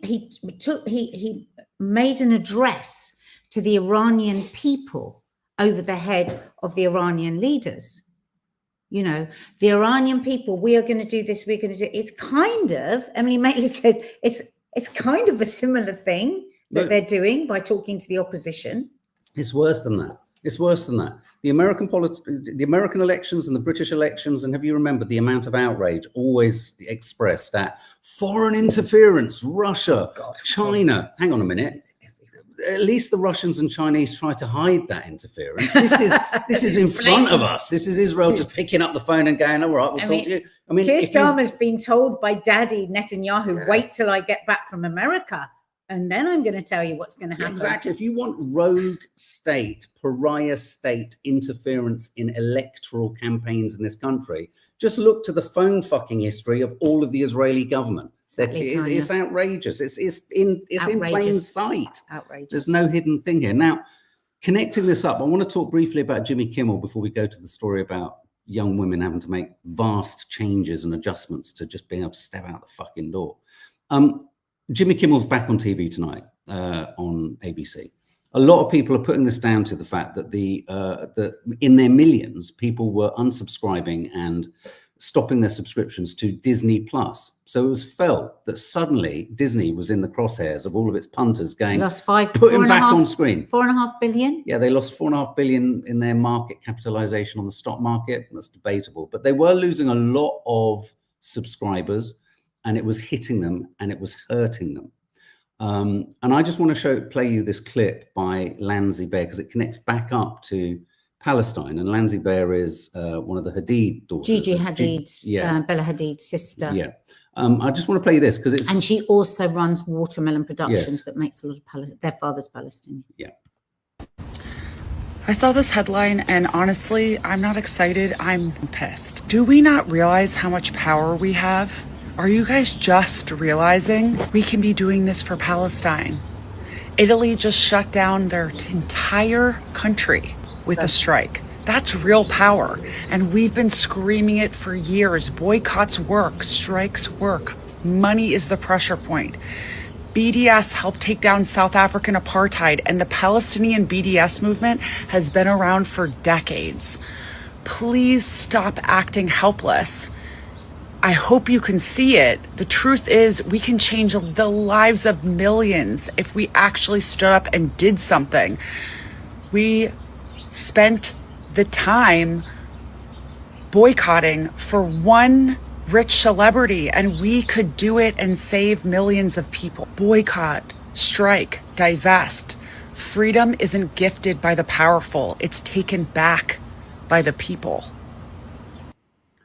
an address to the Iranian people over the head of the Iranian leaders. You know, the Iranian people, we are going to do this, we're going to do it. It's kind of, Emily Maitland said, it's kind of a similar thing that they're doing by talking to the opposition. It's worse than that. It's worse than that. The American elections and the British elections, and have you remembered the amount of outrage always expressed at foreign interference, Russia, China. Hang on a minute. At least the Russians and Chinese try to hide that interference. This is in front of us. This is Israel just picking up the phone and going, all right, we'll talk to you. I mean, Keir Starmer's been told by Daddy Netanyahu, wait till I get back from America, and then I'm going to tell you what's going to happen. Exactly. If you want rogue state, pariah state interference in electoral campaigns in this country, just look to the phone fucking history of all of the Israeli government. It's outrageous. It's in plain sight. Outrageous. There's no hidden thing here. Now, connecting this up, I want to talk briefly about Jimmy Kimmel before we go to the story about young women having to make vast changes and adjustments to just being able to step out the fucking door. Jimmy Kimmel's back on TV tonight on ABC. A lot of people are putting this down to the fact that that in their millions, people were unsubscribing and stopping their subscriptions to Disney Plus. So it was felt that suddenly Disney was in the crosshairs of all of its punters going, put him back on screen. 4.5 billion? Yeah, they lost 4.5 billion in their market capitalization on the stock market. That's debatable, but they were losing a lot of subscribers, and it was hitting them and it was hurting them. And I just want to play you this clip by Lanzi Bear because it connects back up to Palestine. And Lanzi Bear is one of the Hadid daughters. Gigi Hadid's, Bella Hadid's sister. Yeah. I just want to play this because it's... And she also runs Watermelon Productions that makes a lot of their father's Palestinian. Yeah. I saw this headline and honestly, I'm not excited. I'm pissed. Do we not realize how much power we have? Are you guys just realizing we can be doing this for Palestine? Italy just shut down their entire country with a strike. That's real power. And we've been screaming it for years. Boycotts work, strikes work. Money is the pressure point. BDS helped take down South African apartheid, and the Palestinian BDS movement has been around for decades. Please stop acting helpless. I hope you can see it. The truth is, we can change the lives of millions if we actually stood up and did something. We spent the time boycotting for one rich celebrity, and we could do it and save millions of people. Boycott, strike, divest. Freedom isn't gifted by the powerful. It's taken back by the people.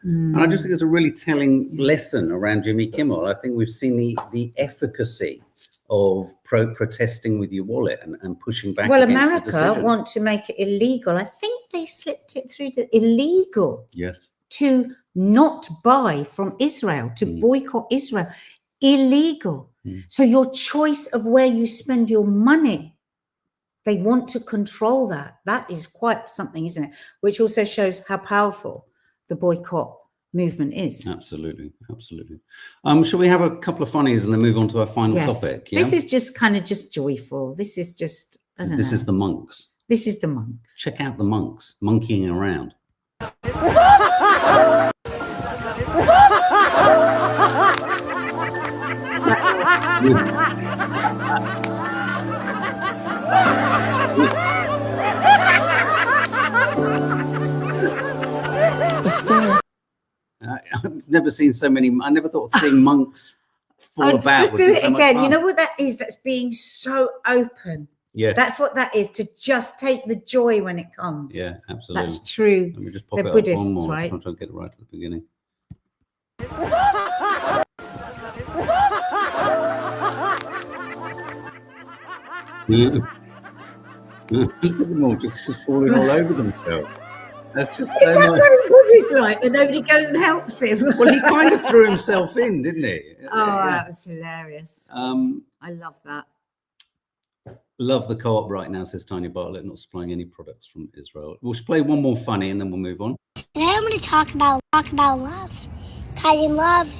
And I just think it's a really telling lesson around Jimmy Kimmel. I think we've seen the efficacy of protesting with your wallet and pushing back. Well, against America the decision. want to make it illegal. I think they slipped it through to illegal. Yes. To not buy from Israel, to boycott Israel. Illegal. So your choice of where you spend your money, they want to control that. That is quite something, isn't it? Which also shows how powerful the boycott movement is. Absolutely, absolutely. Shall we have a couple of funnies and then move on to our final topic? Yeah? This is just kind of just joyful. This is just, I don't know. This is the monks. This is the monks. Check out the monks monkeying around. I've never seen so many. I never thought of seeing monks fall about. Just do would be it so much again. fun. You know what that is? That's being so open. Yeah. That's what that is, to just take the joy when it comes. Yeah, absolutely. That's true. Let me just pop They're it Buddhists, up one more. right? I'm trying to get it right at the beginning. Look at them all just falling all over themselves. That's just Is so that much. very Buddhist like that nobody goes and helps him? Well, he kind of threw himself in, didn't he? Oh, that was hilarious. I love that. Love the co-op right now, says Tanya Bartlett, not supplying any products from Israel. We'll play one more funny and then we'll move on. And I want to talk about love. Because in love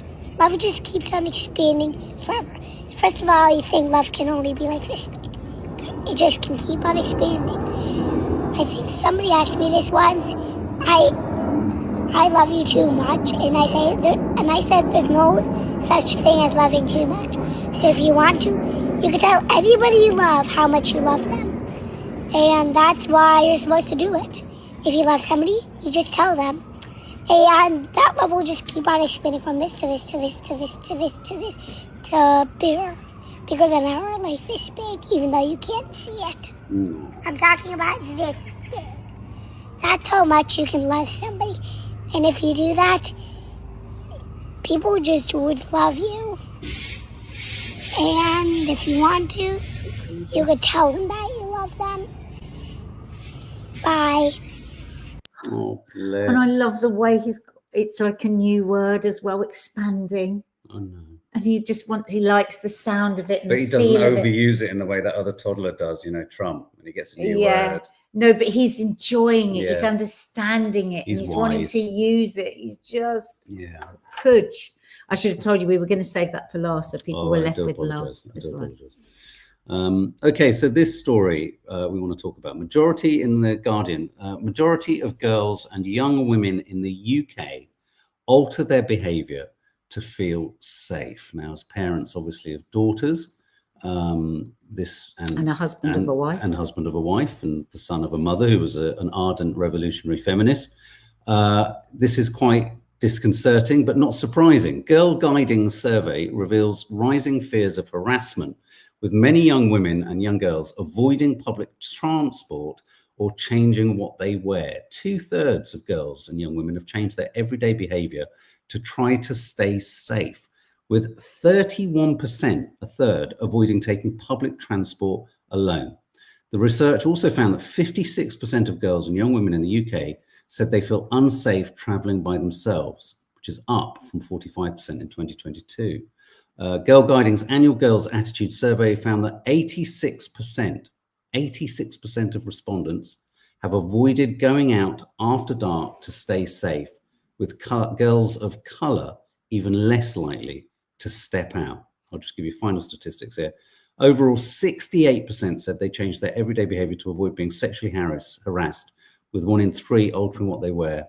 just keeps on expanding forever. First of all, you think love can only be like this big. It just can keep on expanding. I think somebody asked me this once. I love you too much, and I said there's no such thing as loving too much. So if you want to, you can tell anybody you love how much you love them, and that's why you're supposed to do it. If you love somebody, you just tell them, and that love will just keep on expanding from this to this to this to this to this to this to bigger, because an hour like this big, even though you can't see it. I'm talking about this big. That's how much you can love somebody. And if you do that, people just would love you. And if you want to, you could tell them that you love them. Bye. Oh, bless. And I love the way it's like a new word as well, expanding. I know. And he likes the sound of it. And But he the doesn't feel of it. overuse it in the way that other toddler does, you know, Trump, when he gets a new word. No, but he's enjoying it. Yeah. He's understanding it. He's and he's wanting wise. to use it. He's just Pudge. I should have told you we were going to save that for last, so people were left with love. That's right. Okay, so this story we want to talk about. Majority in the Guardian. Majority of girls and young women in the UK alter their behaviour to feel safe. Now, as parents, obviously, of daughters, and a husband of a wife, and the son of a mother who was an ardent revolutionary feminist. This is quite disconcerting, but not surprising. Girl Guiding survey reveals rising fears of harassment, with many young women and young girls avoiding public transport or changing what they wear. 2/3 of girls and young women have changed their everyday behavior to try to stay safe, with 31%, a third, avoiding taking public transport alone. The research also found that 56% of girls and young women in the UK said they feel unsafe traveling by themselves, which is up from 45% in 2022. Girl Guiding's annual Girls Attitude Survey found that 86% of respondents have avoided going out after dark to stay safe, with girls of colour even less likely to step out. I'll just give you final statistics here. Overall, 68% said they changed their everyday behaviour to avoid being sexually harassed, with 1 in 3 altering what they wear.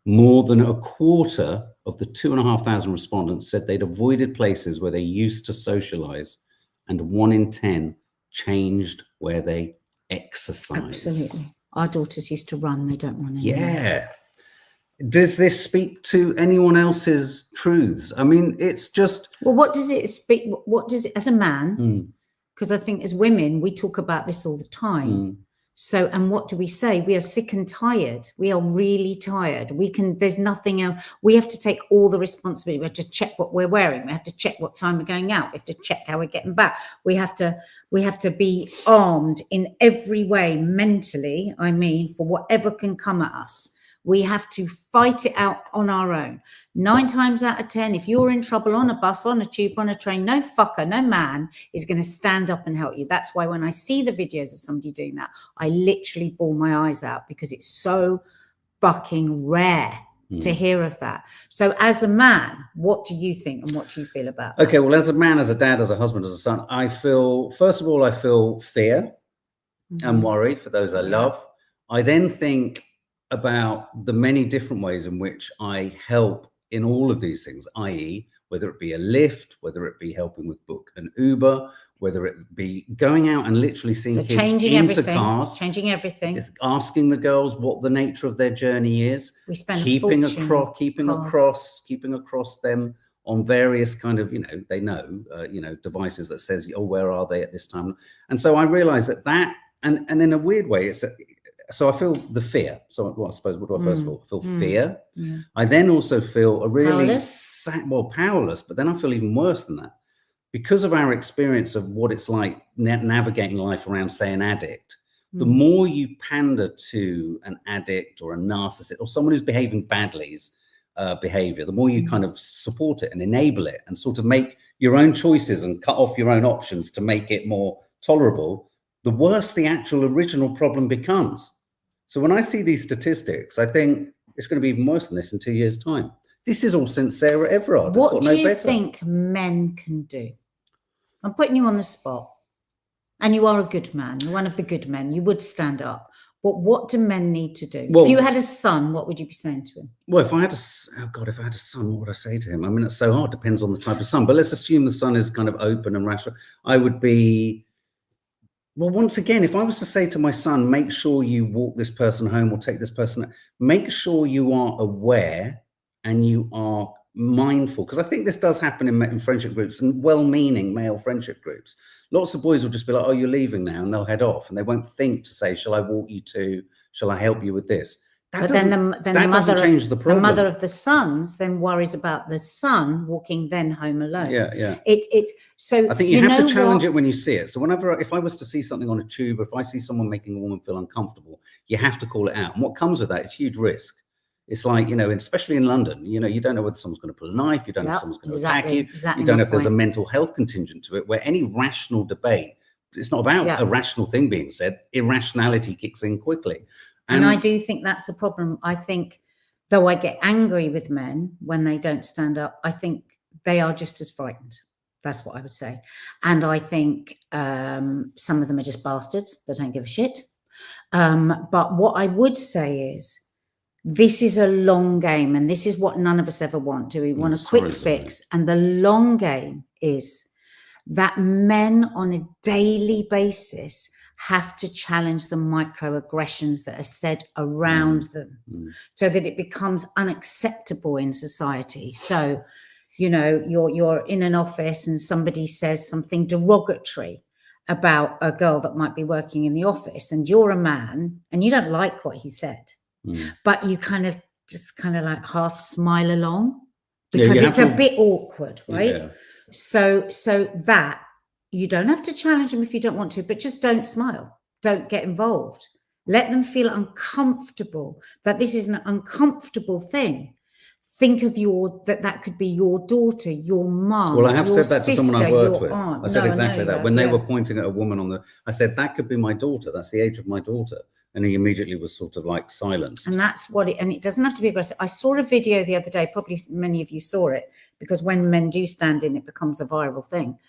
More than a quarter of the 2,500 respondents said they'd avoided places where they used to socialise, and 1 in 10 changed where they exercise. Absolutely. Our daughters used to run, they don't run anymore. Yeah. Does this speak to anyone else's truths? I mean, it's just... Well, what does it speak? What does it, as a man, because I think as women, we talk about this all the time. So, and what do we say? We are sick and tired. We are really tired. There's nothing else. We have to take all the responsibility. We have to check what we're wearing. We have to check what time we're going out. We have to check how we're getting back. We have to be armed in every way, mentally, for whatever can come at us. We have to fight it out on our own. 9 times out of 10, if you're in trouble on a bus, on a tube, on a train, no fucker, no man is going to stand up and help you. That's why when I see the videos of somebody doing that, I literally bawl my eyes out, because it's so fucking rare to hear of that. So as a man, what do you think and what do you feel about that? Okay, well, as a man, as a dad, as a husband, as a son, I feel fear and worry for those I love. I then think about the many different ways in which I help in all of these things, i.e., whether it be a lift, whether it be helping with book an Uber, whether it be going out and literally seeing So kids changing into everything, cars, changing everything. asking the girls what the nature of their journey is, We spend a keeping fortune on keeping across them on various kind of, they know, devices that says, oh, where are they at this time? And so I realized that, and in a weird way, so I feel the fear. So what do I first feel? I feel fear. Yeah. I then also feel a really Powerless. Powerless, but then I feel even worse than that. Because of our experience of what it's like navigating life around, say, an addict, the more you pander to an addict or a narcissist or someone who's behaving badly's behavior, the more you kind of support it and enable it and sort of make your own choices and cut off your own options to make it more tolerable, the worse the actual original problem becomes. So when I see these statistics, I think it's going to be even worse than this in 2 years' time. This is all since Sarah Everard. What do you think men can do? I'm putting you on the spot. And you are a good man. You're one of the good men. You would stand up. But what do men need to do? Well, if you had a son, what would you be saying to him? Well, if I had a son, what would I say to him? I mean, it's so hard. Depends on the type of son. But let's assume the son is kind of open and rational. I would be, well, once again, if I was to say to my son, make sure you walk this person home or take this person, make sure you are aware and you are mindful, because I think this does happen in friendship groups and well-meaning male friendship groups. Lots of boys will just be like, oh, you're leaving now, and they'll head off, and they won't think to say, shall I walk you to, shall I help you with this? That doesn't change the problem. The mother of the sons then worries about the son walking then home alone. Yeah. So I think you have to challenge it when you see it. So if I was to see something on a tube, if I see someone making a woman feel uncomfortable, you have to call it out. And what comes with that is huge risk. It's like, especially in London, you don't know whether someone's going to pull a knife, you don't know if someone's going to attack you, you don't know if there's a mental health contingent to it, where any rational debate, it's not about a rational thing being said, irrationality kicks in quickly. And I do think that's the problem. I think, though I get angry with men when they don't stand up, I think they are just as frightened. That's what I would say. And I think some of them are just bastards that don't give a shit. But what I would say is, this is a long game, and this is what none of us ever want. Do we want a quick fix? And the long game is that men on a daily basis have to challenge the microaggressions that are said around them so that it becomes unacceptable in society. So, you're in an office and somebody says something derogatory about a girl that might be working in the office, and you're a man and you don't like what he said. But you kind of like half smile along because it's a bit awkward, right? Yeah. So that you don't have to challenge them if you don't want to, but just don't smile. Don't get involved. Let them feel uncomfortable, that this is an uncomfortable thing. Think of that could be your daughter, your mum. Well, I have said that to someone I worked with. Aunt. I said exactly that. When they were pointing at a woman I said, that could be my daughter. That's the age of my daughter. And he immediately was sort of like silenced. And that's and it doesn't have to be aggressive. I saw a video the other day, probably many of you saw it, because when men do stand in, it becomes a viral thing.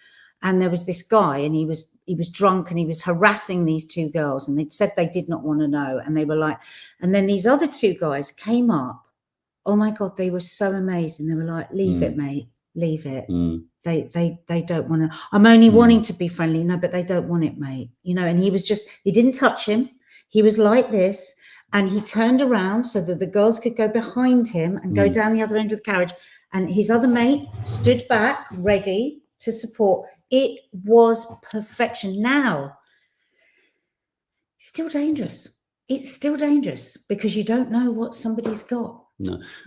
And there was this guy, and he was drunk, and he was harassing these two girls, and they'd said they did not want to know. And they were like, and then these other two guys came up. Oh my God, they were so amazing. They were like, leave it, mate, leave it. They don't want to, I'm only wanting to be friendly. No, but they don't want it, mate. And he didn't touch him. He was like this, and he turned around so that the girls could go behind him and go down the other end of the carriage. And his other mate stood back, ready to support. It was perfection. Now, it's still dangerous. It's still dangerous because you don't know what somebody's got.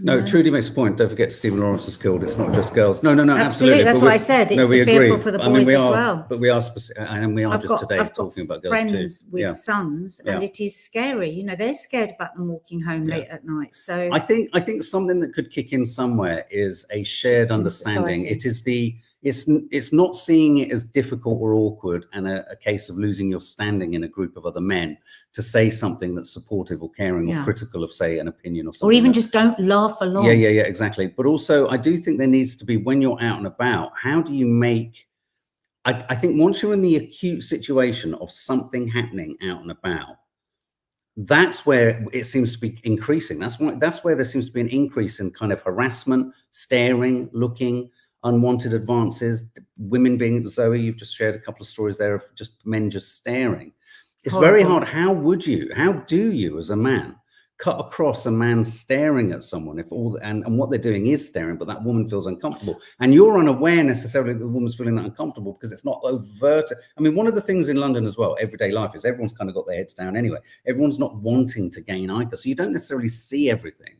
No, it truly makes a point. Don't forget, Stephen Lawrence was killed. It's not just girls. No, absolutely. That's what I said. It's fearful for the boys as well. But we are specific, and we are today talking about girls too. Friends with sons, and it is scary. They're scared about them walking home late at night. So I think something that could kick in somewhere is a shared understanding. Society. It's not seeing it as difficult or awkward and a case of losing your standing in a group of other men to say something that's supportive or caring or critical of, say, an opinion or something. Or even just don't laugh along. Yeah, exactly. But also, I do think there needs to be, when you're out and about, how do you make, I think once you're in the acute situation of something happening out and about, that's where it seems to be increasing. That's where there seems to be an increase in kind of harassment, staring, looking, unwanted advances, women being, Zoe, you've just shared a couple of stories there of just men just staring. It's very hard. How do you as a man cut across a man staring at someone if all and what they're doing is staring, but that woman feels uncomfortable, and you're unaware necessarily that the woman's feeling that uncomfortable because it's not overt. I mean, one of the things in London as well, everyday life, is everyone's kind of got their heads down anyway. Everyone's not wanting to gain eye contact, so you don't necessarily see everything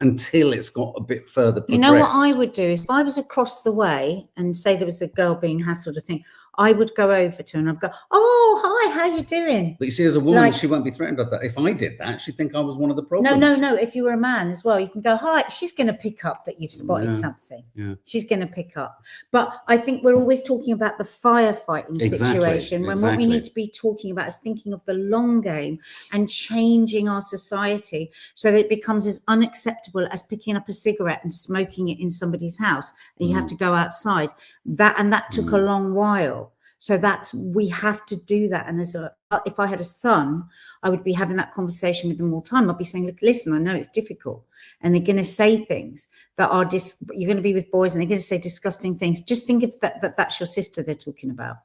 until it's got a bit further progressed. You know what I would do is, if I was across the way and say there was a girl being hassled, a thing, I would go over to her and I'd go, "Oh, hi, how you doing?" But you see, as a woman, she won't be threatened by that. If I did that, she'd think I was one of the problems. No. If you were a man as well, you can go, "Hi." She's going to pick up that you've spotted something. Yeah. She's going to pick up. But I think we're always talking about the firefighting situation, when what we need to be talking about is thinking of the long game and changing our society so that it becomes as unacceptable as picking up a cigarette and smoking it in somebody's house, and you have to go outside. That took a long while. So we have to do that. And if I had a son, I would be having that conversation with them all the time. I'd be saying, "Look, listen, I know it's difficult, and they're going to say things that are you're going to be with boys, and they're going to say disgusting things. Just think of that's your sister they're talking about.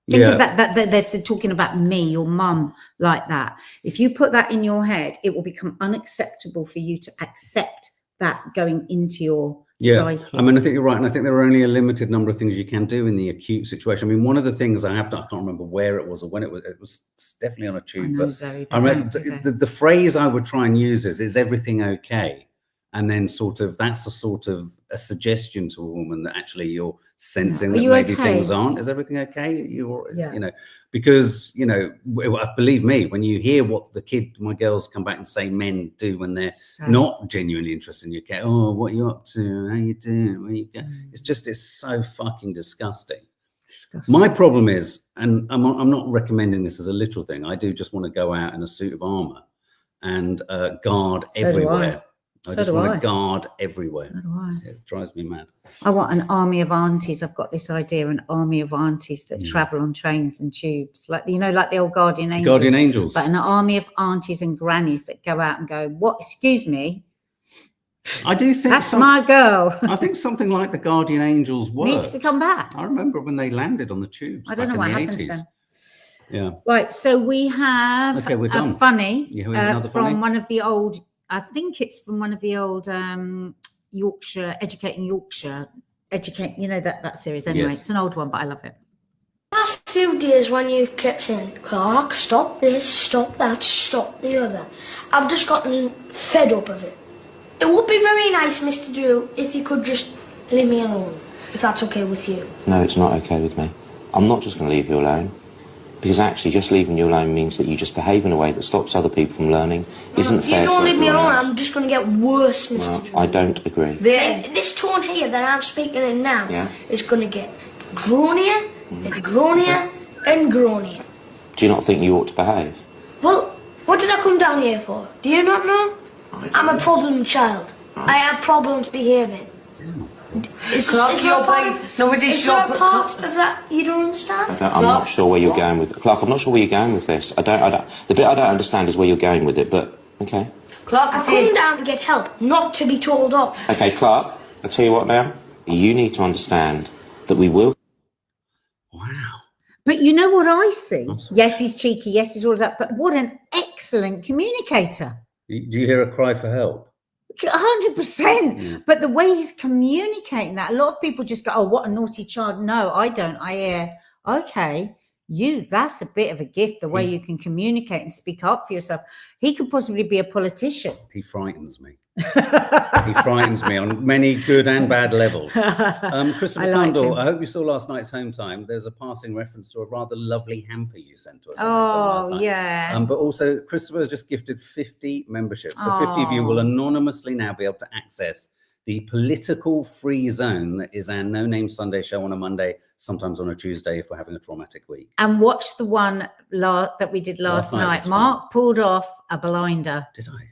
Think of that they're talking about me, your mum, like that. If you put that in your head, it will become unacceptable for you to accept that going into your psyche. I mean, I think you're right, and I think there are only a limited number of things you can do in the acute situation. I mean, one of the things I can't remember where it was or when it was definitely on a tube. I remember the phrase I would try and use is everything okay? And then that's a suggestion to a woman that actually you're sensing that maybe things aren't. Is everything okay? Because, believe me, when you hear what my girls come back and say men do when they're not genuinely interested in your cat, "Oh, what are you up to? How you doing? Where you go?" It's so fucking disgusting. My problem is, and I'm not recommending this as a literal thing, I do just want to go out in a suit of armor and guard everywhere. I just want to guard everywhere. It drives me mad. I want an army of aunties. I've got this idea, an army of aunties that travel on trains and tubes, like the old guardian angels. Guardian angels. But an army of aunties and grannies that go out and go, "What? Excuse me." I do think that's my girl. I think something like the guardian angels needs to come back. I remember when they landed on the tubes. I don't know what happens then. Yeah. Right. So we have a funny from funny? One of the old. I think it's from one of the old Yorkshire, Educating Yorkshire, that series. Anyway, It's an old one, but I love it. Last few days when you've kept saying, "Clark, stop this, stop that, stop the other," I've just gotten fed up of it. It would be very nice, Mr. Drew, if you could just leave me alone, if that's okay with you. No, it's not okay with me. I'm not just going to leave you alone. Because actually, just leaving you alone means that you just behave in a way that stops other people from learning. Isn't fair to everyone else. If you don't leave me alone, I'm just going to get worse, Mr. Drew. I don't agree. This tone here that I'm speaking in now is going to get groanier and groanier and groanier. Do you not think you ought to behave? Well, what did I come down here for? Do you not know? I'm a problem child. I have problems behaving. Is there a part of that you don't understand? I'm not sure where you're going with Clark. I'm not sure where you're going with this. The bit I don't understand is where you're going with it. But okay. Clark, I've come down to get help, not to be told off. Okay, Clark. I tell you what now. You need to understand that we will. Wow. But you know what I see? Yes, he's cheeky. Yes, he's all of that. But what an excellent communicator. Do you hear a cry for help? 100%. But the way he's communicating that, a lot of people just go, "Oh, what a naughty child." No, I don't. I hear, okay, that's a bit of a gift, the way you can communicate and speak up for yourself. He could possibly be a politician. He frightens me. He frightens me on many good and bad levels. Christopher Condell, I hope you saw last night's Home Time. There's a passing reference to a rather lovely hamper you sent to us. Oh, yeah. But also, Christopher has just gifted 50 memberships. So 50 of you will anonymously now be able to access the political free zone that is our No Name Sunday show on a Monday, sometimes on a Tuesday if we're having a traumatic week. And watch the one that we did last night. Mark pulled off a blinder. Did I?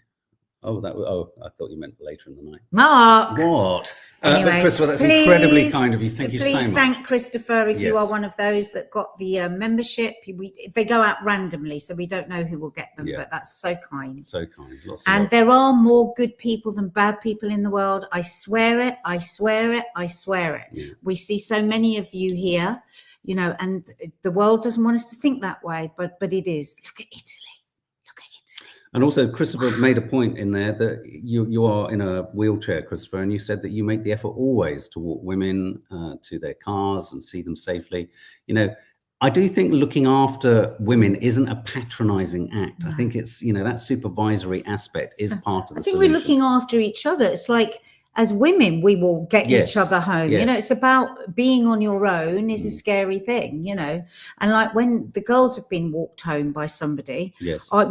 Oh, I thought you meant later in the night. Mark. What? Anyway, Christopher, that's please, incredibly kind of you. Thank you so much. Please thank Christopher if you Yes. are one of those that got the membership. They go out randomly, so we don't know who will get them, but that's so kind. So kind. Lots of And love. there are more good people than bad people in the world. I swear it. I swear it. I swear it. Yeah. We see so many of you here, you know, and the world doesn't want us to think that way, but it is. Look at Italy. And also, Christopher made a point in there that you are in a wheelchair, Christopher, and you said that you make the effort always to walk women to their cars and see them safely. You know, I do think looking after women isn't a patronizing act. No. I think it's, you know, that supervisory aspect is part of the solution. I think we're looking after each other. It's like, as women, we will get each other home. Yes. You know, it's about being on your own is a scary thing, you know. And like when the girls have been walked home by somebody,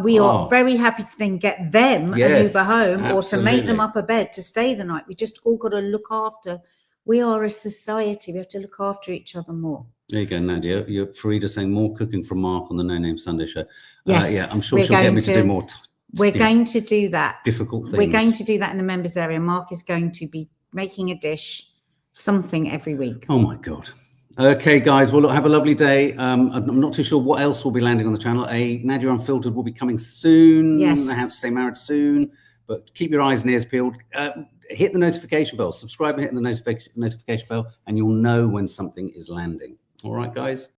we are very happy to then get them an Uber home or to make them up a bed to stay the night. We just all got to look after. We are a society. We have to look after each other more. There you go, Nadia. You're Farida saying more cooking from Mark on the No Name Sunday show. Yes, yeah, I'm sure she'll get me to do more. We're going to do that. Difficult things. We're going to do that in the members area. Mark is going to be making a dish, something every week. Oh my God. Okay, guys. Well, look, have a lovely day. I'm not too sure what else will be landing on the channel. Nadia Unfiltered will be coming soon. Yes. How to Stay Married soon. But keep your eyes and ears peeled. Hit the notification bell. Subscribe and hit the notification bell, and you'll know when something is landing. All right, guys.